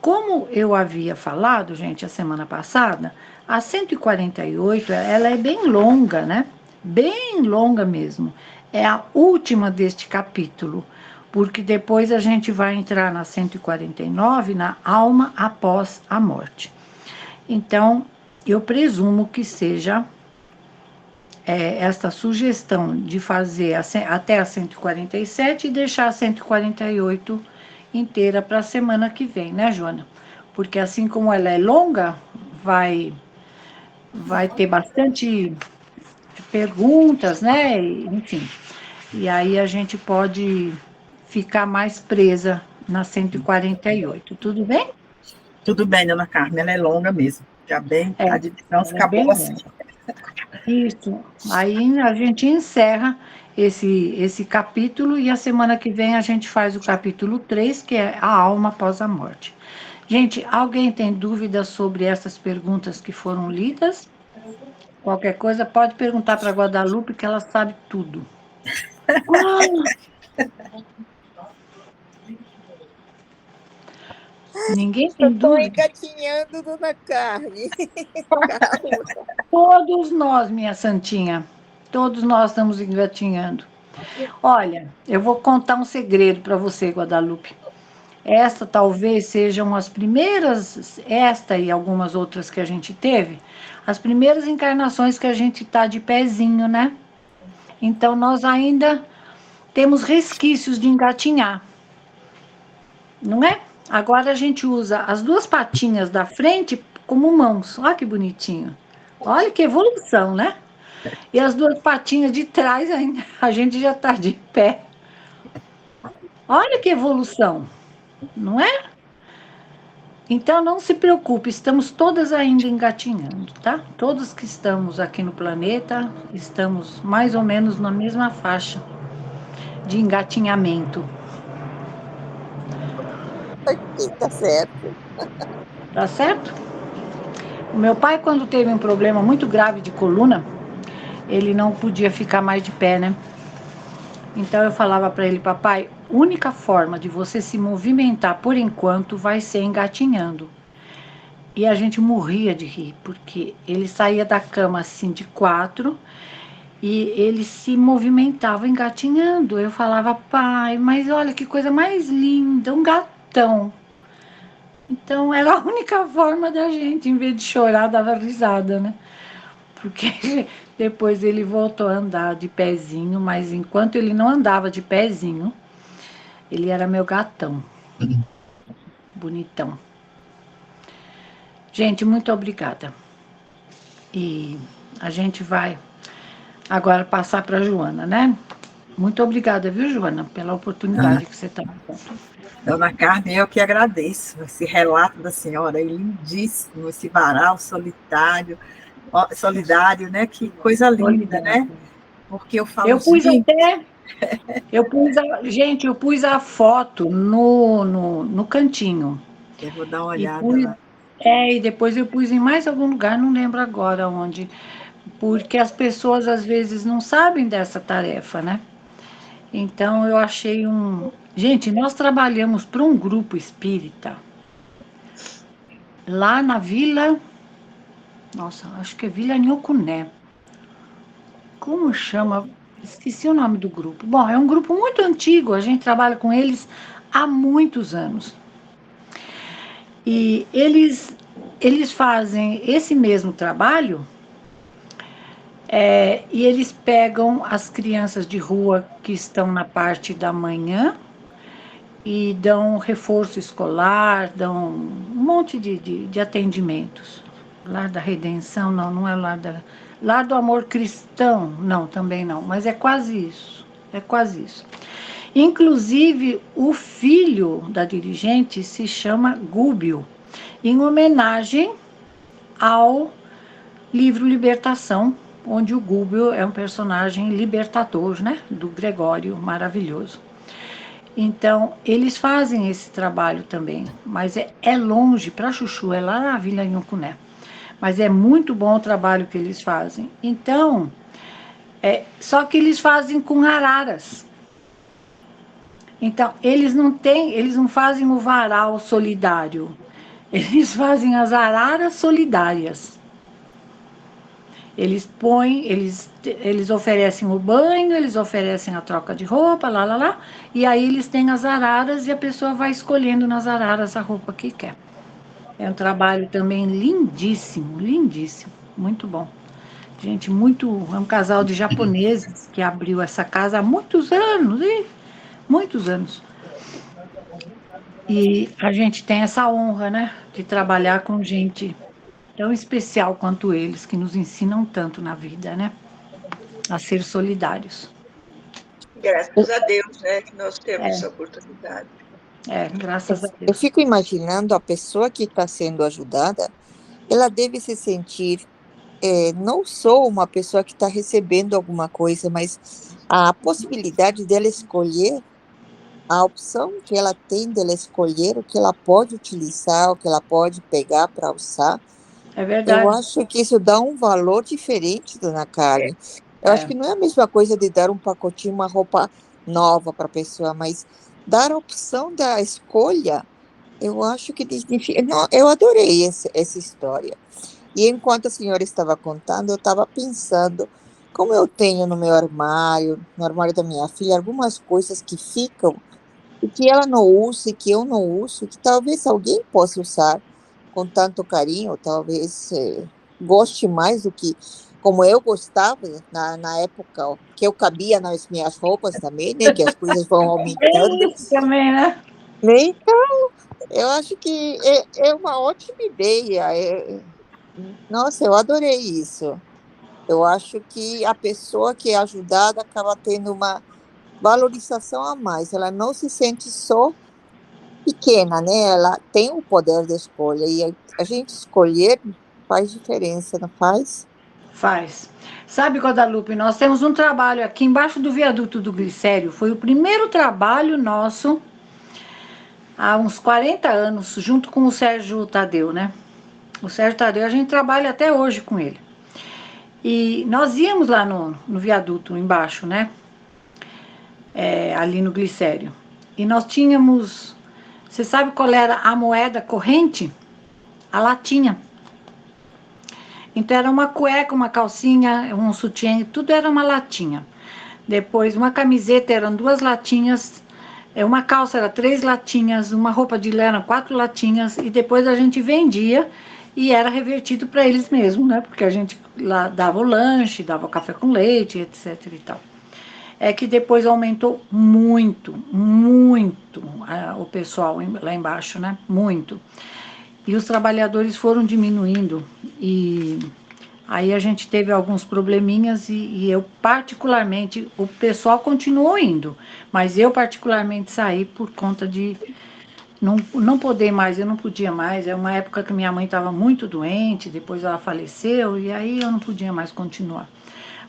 Como eu havia falado, gente, a semana passada, a 148, ela é bem longa, né? Bem longa mesmo. É a última deste capítulo, porque depois a gente vai entrar na 149, na alma após a morte. Então, eu presumo que seja esta sugestão de fazer até a 147 e deixar a 148 inteira para a semana que vem, né, Joana? Porque assim como ela é longa, vai ter bastante perguntas, né? Enfim. E aí a gente pode ficar mais presa na 148. Tudo bem? Tudo bem, dona Carmen, ela é longa mesmo. Já bem, a divisão fica bem boa assim. longa. Isso. Aí a gente encerra esse capítulo e a semana que vem a gente faz o capítulo 3, que é a alma após a morte. Gente, alguém tem dúvidas sobre essas perguntas que foram lidas? Qualquer coisa pode perguntar para a Guadalupe, que ela sabe tudo. Ninguém tem Estou dúvida? engatinhando, dona Carmen. Todos nós, minha santinha, todos nós estamos engatinhando. Olha, eu vou contar um segredo para você, Guadalupe. Esta talvez sejam as primeiras, esta e algumas outras que a gente teve, as primeiras encarnações que a gente está de pezinho, né? Então, nós ainda temos resquícios de engatinhar, não é? Agora a gente usa as duas patinhas da frente como mãos. Olha que bonitinho. Olha que evolução, né? E as duas patinhas de trás ainda, a gente já está de pé. Olha que evolução, não é? Então não se preocupe, estamos todas ainda engatinhando, tá? Todos que estamos aqui no planeta, estamos mais ou menos na mesma faixa de engatinhamento. Tá certo. Tá certo? O meu pai, quando teve um problema muito grave de coluna, ele não podia ficar mais de pé, né? Então eu falava para ele, papai, única forma de você se movimentar por enquanto vai ser engatinhando. E a gente morria de rir, porque ele saía da cama assim de 4 e ele se movimentava engatinhando. Eu falava, pai, mas olha que coisa mais linda, um gatão. Então era a única forma da gente, em vez de chorar, dava risada, né? Porque depois ele voltou a andar de pezinho, mas enquanto ele não andava de pezinho, ele era meu gatão. Bonitão. Gente, muito obrigada. E a gente vai agora passar para a Joana, né? Muito obrigada, viu, Joana, pela oportunidade que você está dando. Dona Carmen, eu que agradeço esse relato da senhora, é lindíssimo, esse varal solidário, né? Que coisa linda, né? Porque eu falo, Eu pus gente, até, gente, eu pus a foto no cantinho. eu vou dar uma E olhada pus, lá. e depois eu pus em mais algum lugar, não lembro agora onde, porque as pessoas às vezes não sabem dessa tarefa, né? Então eu achei um. Gente, nós trabalhamos para um grupo espírita lá na Vila. Nossa, acho que é Vila Nhocuné. Como chama? Esqueci o nome do grupo. Bom, é um grupo muito antigo, a gente trabalha com eles há muitos anos. E eles fazem esse mesmo trabalho, e eles pegam as crianças de rua que estão na parte da manhã e dão reforço escolar, dão um monte de atendimentos. Lar da Redenção, não, não é Lar do Amor Cristão, não, também não, mas é quase isso, é quase isso. Inclusive, o filho da dirigente se chama Gúbio, em homenagem ao livro Libertação, onde o Gúbio é um personagem libertador, né, do Gregório, maravilhoso. Então, eles fazem esse trabalho também, mas é longe para Chuchu, é lá na Vila Nhocuné. Mas é muito bom o trabalho que eles fazem. Então, só que eles fazem com araras. Então, eles não fazem o varal solidário, eles fazem as araras solidárias. Eles oferecem o banho, eles oferecem a troca de roupa, lá, e aí eles têm as araras e a pessoa vai escolhendo nas araras a roupa que quer. É um trabalho também lindíssimo, lindíssimo, muito bom. Gente, é um casal de japoneses que abriu essa casa há muitos anos, muitos anos. E a gente tem essa honra, né, de trabalhar com gente tão especial quanto eles, que nos ensinam tanto na vida, né? A ser solidários. Graças a Deus, né, que nós temos essa oportunidade. Graças a Eu Deus. fico imaginando a pessoa que está sendo ajudada, ela deve se sentir não só uma pessoa que está recebendo alguma coisa, mas a possibilidade dela escolher, a opção que ela tem dela escolher o que ela pode utilizar, o que ela pode pegar para usar. É verdade. Eu acho que isso dá um valor diferente, dona Carmen. Eu acho que não é a mesma coisa de dar um pacotinho, uma roupa nova para a pessoa, mas dar a opção da escolha, eu acho que não, eu adorei essa história. E enquanto a senhora estava contando, eu estava pensando, como eu tenho no meu armário, no armário da minha filha, algumas coisas que ficam e que ela não usa, e que eu não uso, que talvez alguém possa usar com tanto carinho, talvez goste mais do que como eu gostava na época que eu cabia nas minhas roupas também, né? Que as coisas vão aumentando. Isso também, né? Então, eu acho que é uma ótima ideia. Nossa, eu adorei isso. Eu acho que a pessoa que é ajudada acaba tendo uma valorização a mais. Ela não se sente só pequena, né? Ela tem o poder de escolha e a gente escolher faz diferença, não faz? Faz. Sabe, Guadalupe, nós temos um trabalho aqui embaixo do viaduto do Glicério. Foi o primeiro trabalho nosso há uns 40 anos, junto com o Sérgio Tadeu, né? O Sérgio Tadeu, a gente trabalha até hoje com ele. E nós íamos lá no viaduto embaixo, né? Ali no Glicério. E nós tínhamos... Você sabe qual era a moeda corrente? A latinha. Então era uma cueca, uma calcinha, um sutiã, tudo era uma latinha. Depois uma camiseta eram 2 latinhas, uma calça era 3 latinhas, uma roupa de lã eram 4 latinhas, e depois a gente vendia e era revertido para eles mesmos, né? Porque a gente lá dava o lanche, dava o café com leite, etc e tal. É que depois aumentou muito, muito o pessoal lá embaixo, né? Muito. E os trabalhadores foram diminuindo, e aí a gente teve alguns probleminhas, e eu particularmente, o pessoal continuou indo, mas eu particularmente saí por conta de não poder mais, eu não podia mais. É uma época que minha mãe estava muito doente, depois ela faleceu, e aí eu não podia mais continuar.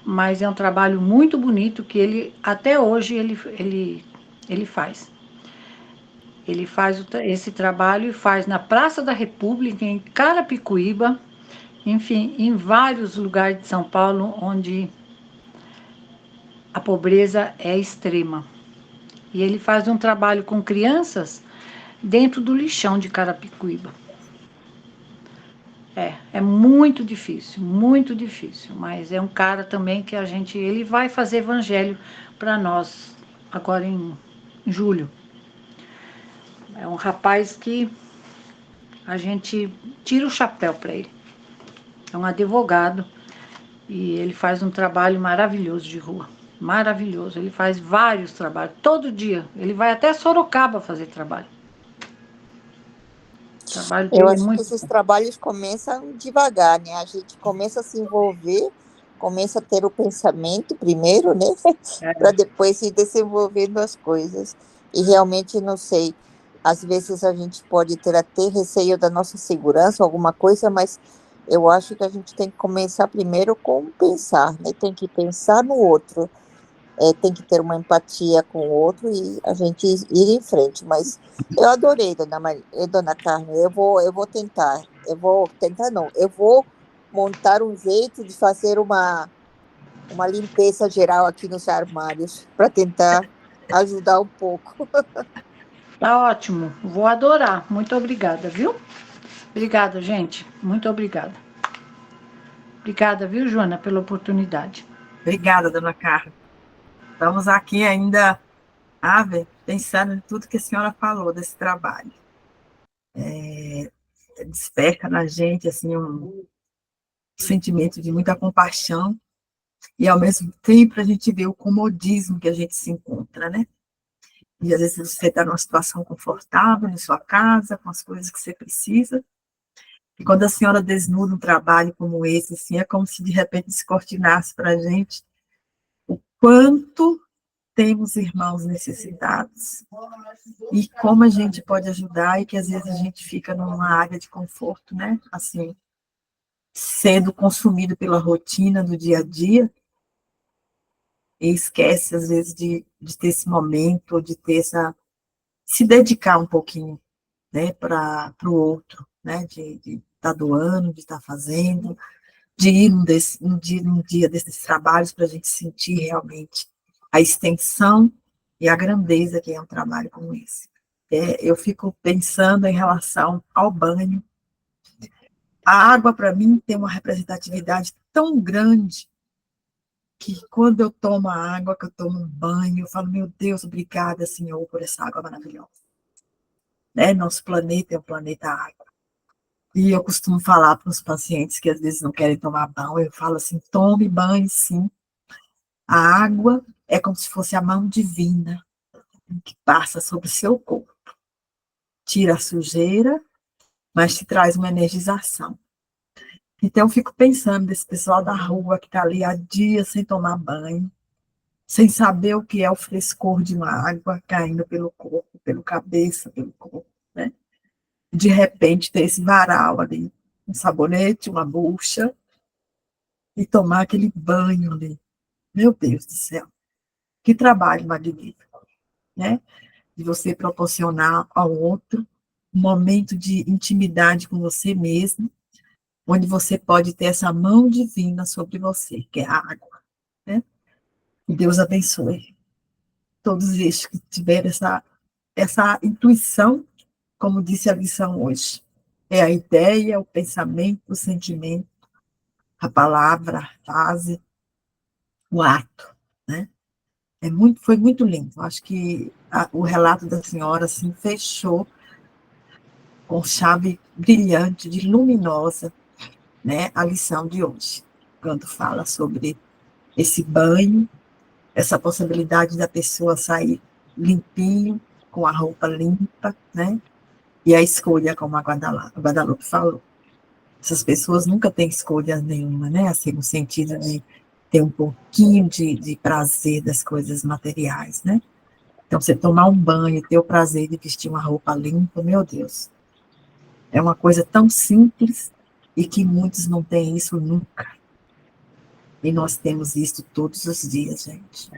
Mas é um trabalho muito bonito que ele, até hoje, ele faz. Ele faz esse trabalho e faz na Praça da República, em Carapicuíba, enfim, em vários lugares de São Paulo onde a pobreza é extrema. E ele faz um trabalho com crianças dentro do lixão de Carapicuíba. É muito difícil, mas é um cara também que ele vai fazer evangelho para nós agora em julho. É um rapaz que a gente tira o chapéu para ele. É um advogado e ele faz um trabalho maravilhoso de rua. Maravilhoso. Ele faz vários trabalhos, todo dia. Ele vai até Sorocaba fazer trabalho. O trabalho Eu dele é acho que muito esses bom. trabalhos começam devagar, né? A gente começa a se envolver, começa a ter o pensamento primeiro, né? Para depois ir desenvolvendo as coisas. E realmente, não sei, às vezes a gente pode ter até receio da nossa segurança, alguma coisa, mas eu acho que a gente tem que começar primeiro com pensar, né? Tem que pensar no outro. Tem que ter uma empatia com o outro e a gente ir em frente. Mas eu adorei, dona Carmen. Eu vou tentar. Não. Eu vou montar um jeito de fazer uma limpeza geral aqui nos armários para tentar ajudar um pouco. Tá ótimo. Vou adorar. Muito obrigada, viu? Obrigada, gente. Muito obrigada. Obrigada, viu, Joana, pela oportunidade. Obrigada, dona Carla. Estamos aqui ainda, pensando em tudo que a senhora falou desse trabalho. Desperta na gente assim, um sentimento de muita compaixão e, ao mesmo tempo, a gente vê o comodismo que a gente se encontra, né? E, às vezes, você está numa situação confortável em sua casa, com as coisas que você precisa, e quando a senhora desnuda um trabalho como esse, assim, é como se, de repente, descortinasse para a gente o quanto temos irmãos necessitados e como a gente pode ajudar, e que, às vezes, a gente fica numa área de conforto, né? Assim, sendo consumido pela rotina do dia a dia, e esquece, às vezes, de ter esse momento, de ter se dedicar um pouquinho, né, para o outro, né, de estar doando, de estar fazendo, de ir num dia desses trabalhos para a gente sentir realmente a extensão e a grandeza que é um trabalho como esse. Eu fico pensando em relação ao banho. A água, para mim, tem uma representatividade tão grande que, quando eu tomo a água, que eu tomo um banho, eu falo, meu Deus, obrigada, Senhor, por essa água maravilhosa. Né? Nosso planeta é um planeta água. E eu costumo falar para os pacientes que às vezes não querem tomar banho, eu falo assim, tome banho sim. A água é como se fosse a mão divina que passa sobre o seu corpo. Tira a sujeira, mas te traz uma energização. Então, eu fico pensando desse pessoal da rua que está ali há dias sem tomar banho, sem saber o que é o frescor de uma água caindo pelo corpo, pelo cabeça, pelo corpo, né? De repente, ter esse varal ali, um sabonete, uma bucha, e tomar aquele banho ali. Meu Deus do céu, que trabalho magnífico, né? De você proporcionar ao outro um momento de intimidade com você mesmo, onde você pode ter essa mão divina sobre você, que é a água, né? E Deus abençoe todos estes que tiveram essa intuição, como disse a lição hoje. É a ideia, o pensamento, o sentimento, a palavra, a frase, o ato, né? Foi muito lindo. Acho que o relato da senhora assim, fechou com chave brilhante, de luminosa, né, a lição de hoje, quando fala sobre esse banho, essa possibilidade da pessoa sair limpinho, com a roupa limpa, né? E a escolha, como a Guadalupe falou. Essas pessoas nunca têm escolha nenhuma, né? Assim, no sentido de ter um pouquinho de prazer das coisas materiais, né? Então, você tomar um banho, ter o prazer de vestir uma roupa limpa, meu Deus. É uma coisa tão simples e que muitos não têm isso nunca. E nós temos isso todos os dias, gente.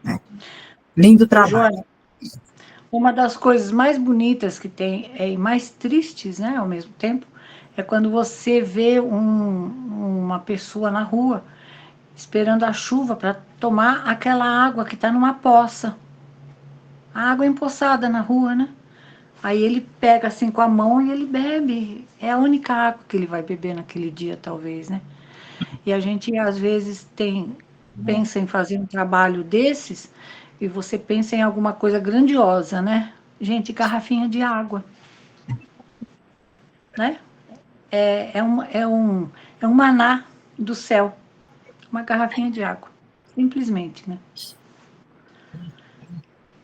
Né? Lindo trabalho. Joana, uma das coisas mais bonitas que tem, e mais tristes, né, ao mesmo tempo, é quando você vê uma pessoa na rua esperando a chuva para tomar aquela água que está numa poça. A água empoçada na rua, né? Aí ele pega assim com a mão e ele bebe. É a única água que ele vai beber naquele dia, talvez, né? E a gente, às vezes, pensa em fazer um trabalho desses e você pensa em alguma coisa grandiosa, né? Gente, garrafinha de água, né? É um maná do céu, uma garrafinha de água, simplesmente, né?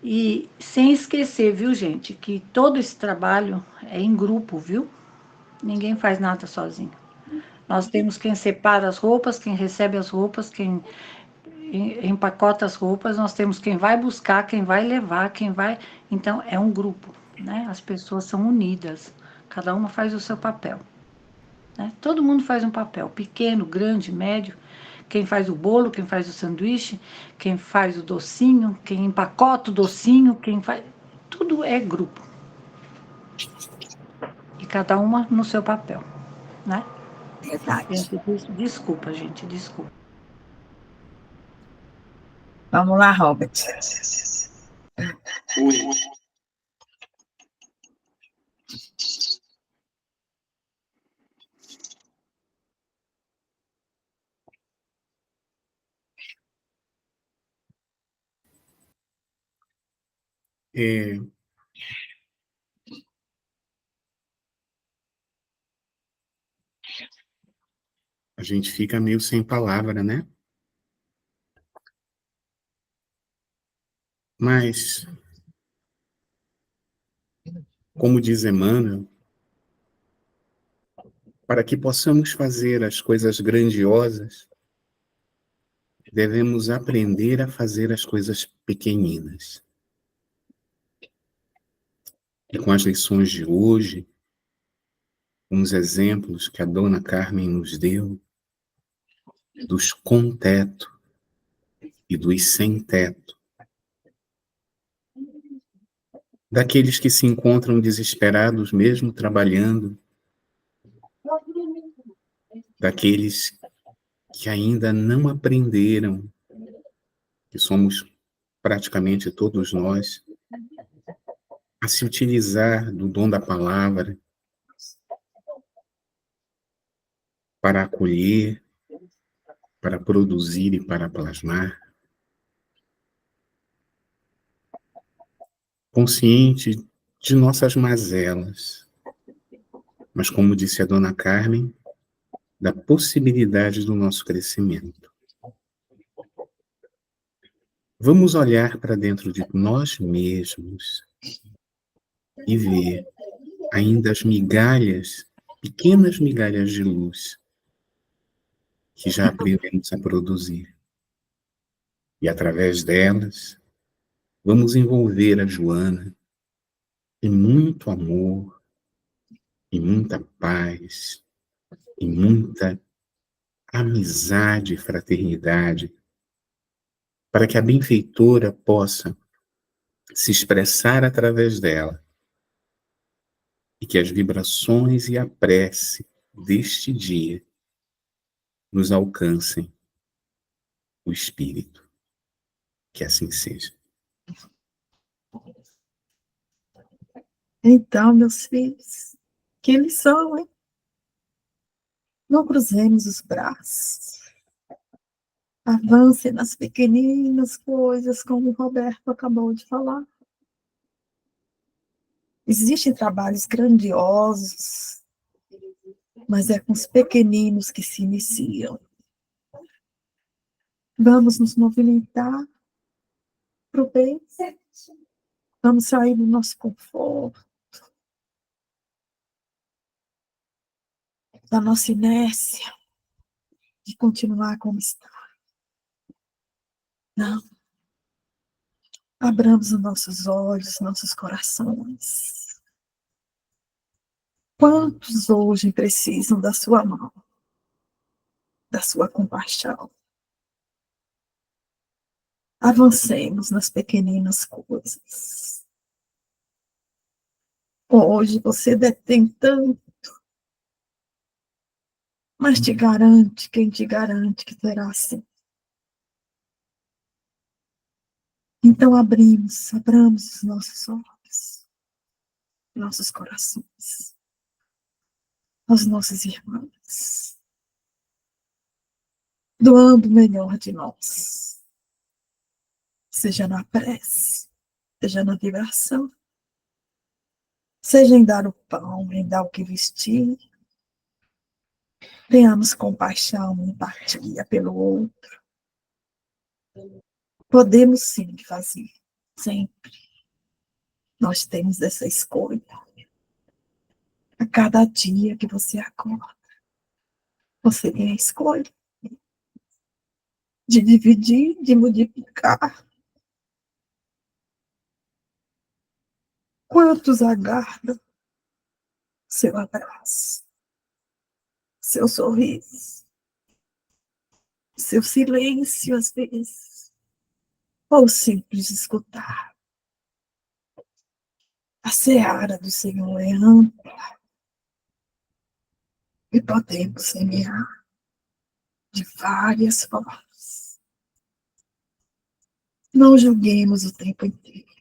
E sem esquecer, viu, gente, que todo esse trabalho é em grupo, viu? Ninguém faz nada sozinho. Nós temos quem separa as roupas, quem recebe as roupas, quem empacota as roupas, nós temos quem vai buscar, quem vai levar, quem vai. Então, é um grupo, né? As pessoas são unidas, cada uma faz o seu papel. Né? Todo mundo faz um papel, pequeno, grande, médio. Quem faz o bolo, quem faz o sanduíche, quem faz o docinho, quem empacota o docinho, quem faz. Tudo é grupo. E cada uma no seu papel, né? Verdade. Desculpa, gente, desculpa. Vamos lá, Robert. Oi. A gente fica meio sem palavra, né? Mas, como diz Emmanuel, para que possamos fazer as coisas grandiosas, devemos aprender a fazer as coisas pequeninas. E com as lições de hoje, com os exemplos que a dona Carmen nos deu, dos com teto e dos sem teto, daqueles que se encontram desesperados mesmo trabalhando, daqueles que ainda não aprenderam, que somos praticamente todos nós, a se utilizar do dom da palavra para acolher, para produzir e para plasmar, consciente de nossas mazelas, mas como disse a dona Carmen, da possibilidade do nosso crescimento. Vamos olhar para dentro de nós mesmos e ver ainda as migalhas, pequenas migalhas de luz que já aprendemos a produzir. E através delas, vamos envolver a Joana em muito amor, em muita paz, em muita amizade e fraternidade, para que a benfeitora possa se expressar através dela e que as vibrações e a prece deste dia nos alcancem o Espírito. Que assim seja. Então, meus filhos, que lição, hein? Não cruzemos os braços. Avance nas pequeninas coisas, como o Roberto acabou de falar. Existem trabalhos grandiosos, mas é com os pequeninos que se iniciam. Vamos nos movimentar para o bem. Vamos sair do nosso conforto, da nossa inércia, de continuar como está. Não. Abramos os nossos olhos, nossos corações. Quantos hoje precisam da sua mão, da sua compaixão? Avancemos nas pequeninas coisas. Hoje você detém tanto, mas te garante, quem te garante que terá assim? Então abramos os nossos olhos, nossos corações, aos nossos irmãos, doando o melhor de nós, seja na prece, seja na vibração, seja em dar o pão, em dar o que vestir. Tenhamos compaixão e empatia pelo outro. Podemos sim fazer, sempre. Nós temos essa escolha. A cada dia que você acorda, você tem a escolha de dividir, de multiplicar. Quantos aguardam seu abraço, seu sorriso, seu silêncio às vezes, ou simples escutar. A seara do Senhor é ampla e podemos semear de várias formas. Não julguemos o tempo inteiro,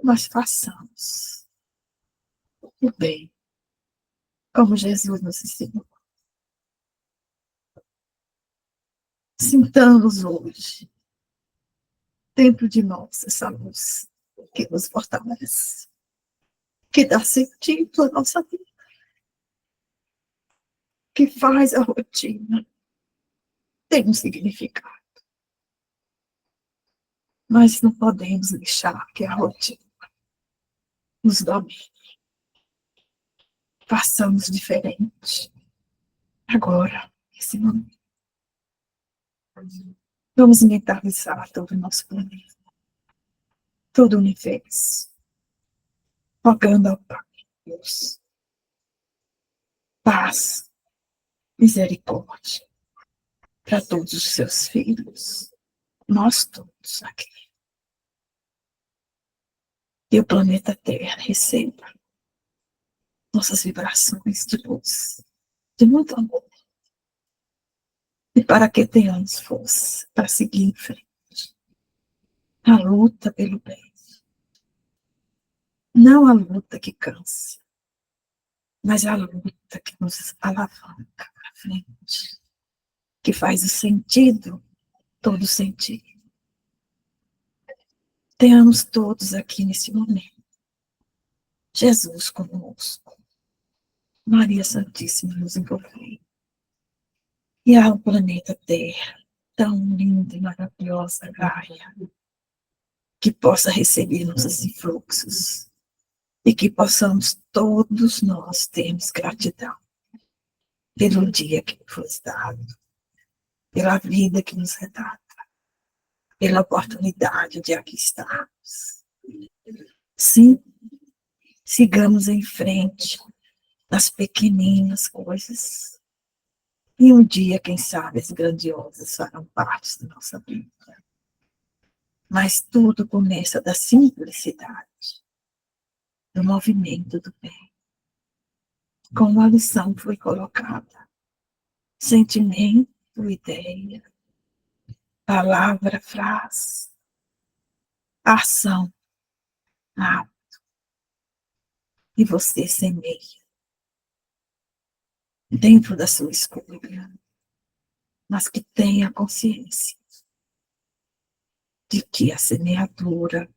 mas façamos o bem, como Jesus nos ensinou. Sintamos hoje, dentro de nós, essa luz que nos fortalece, que dá sentido à nossa vida, que faz a rotina ter um significado. Mas não podemos deixar que a rotina nos domine. Façamos diferente. Agora, nesse momento. Vamos mentalizar todo o nosso planeta, todo o universo, rogando ao Pai, Deus, paz, misericórdia para todos os seus filhos, nós todos aqui. E o planeta Terra receba nossas vibrações de luz, de muito amor. E para que tenhamos força para seguir em frente. A luta pelo bem. Não a luta que cansa, mas a luta que nos alavanca para frente. Que faz o sentido, todo sentido. Tenhamos todos aqui nesse momento. Jesus conosco. Maria Santíssima nos envolvendo. E ao planeta Terra, tão linda e maravilhosa, Gaia, que possa receber nossos influxos e que possamos todos nós termos gratidão pelo dia que nos foi dado, pela vida que nos é dada, pela oportunidade de aqui estarmos. Sim, sigamos em frente nas pequeninas coisas. E um dia, quem sabe, as grandiosas farão parte da nossa vida. Mas tudo começa da simplicidade, do movimento do bem. como a lição foi colocada. Sentimento, ideia, palavra, frase, ação, ato. E você semeia dentro da sua escolha, mas que tenha consciência de que a semeadura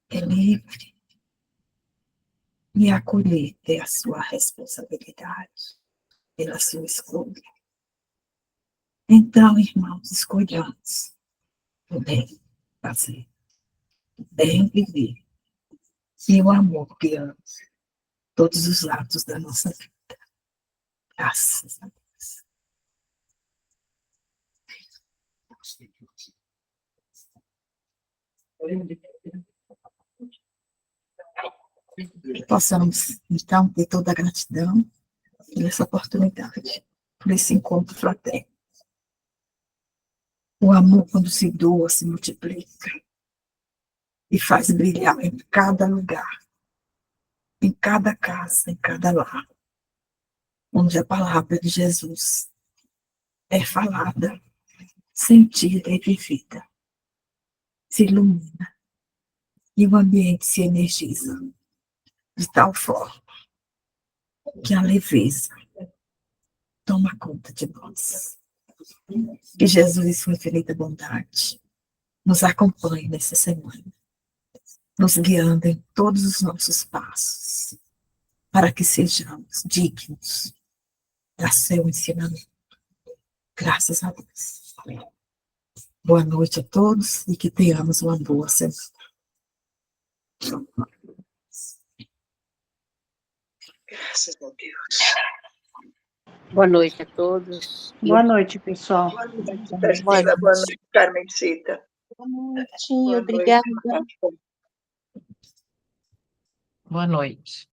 é livre e a colheita é a sua responsabilidade pela sua escolha. Então, irmãos, escolhamos o bem fazer, o bem viver e o amor guiando todos os atos da nossa vida. Graças a Deus. Que possamos, então, ter toda a gratidão por essa oportunidade, por esse encontro fraterno. O amor, quando se doa, se multiplica e faz brilhar em cada lugar, em cada casa, em cada lar, onde a palavra de Jesus é falada, sentida e vivida. Se ilumina e o ambiente se energiza de tal forma que a leveza toma conta de nós. Que Jesus, sua infinita bondade, nos acompanhe nessa semana, nos guiando em todos os nossos passos, para que sejamos dignos do seu ensinamento. Graças a Deus. Boa noite a todos e que tenhamos uma boa semana. Graças a Deus. Boa noite a todos. Boa noite, pessoal. Boa noite, Priscila. Boa noite, Carmencita. Boa noite, Boa obrigada. noite. Boa noite.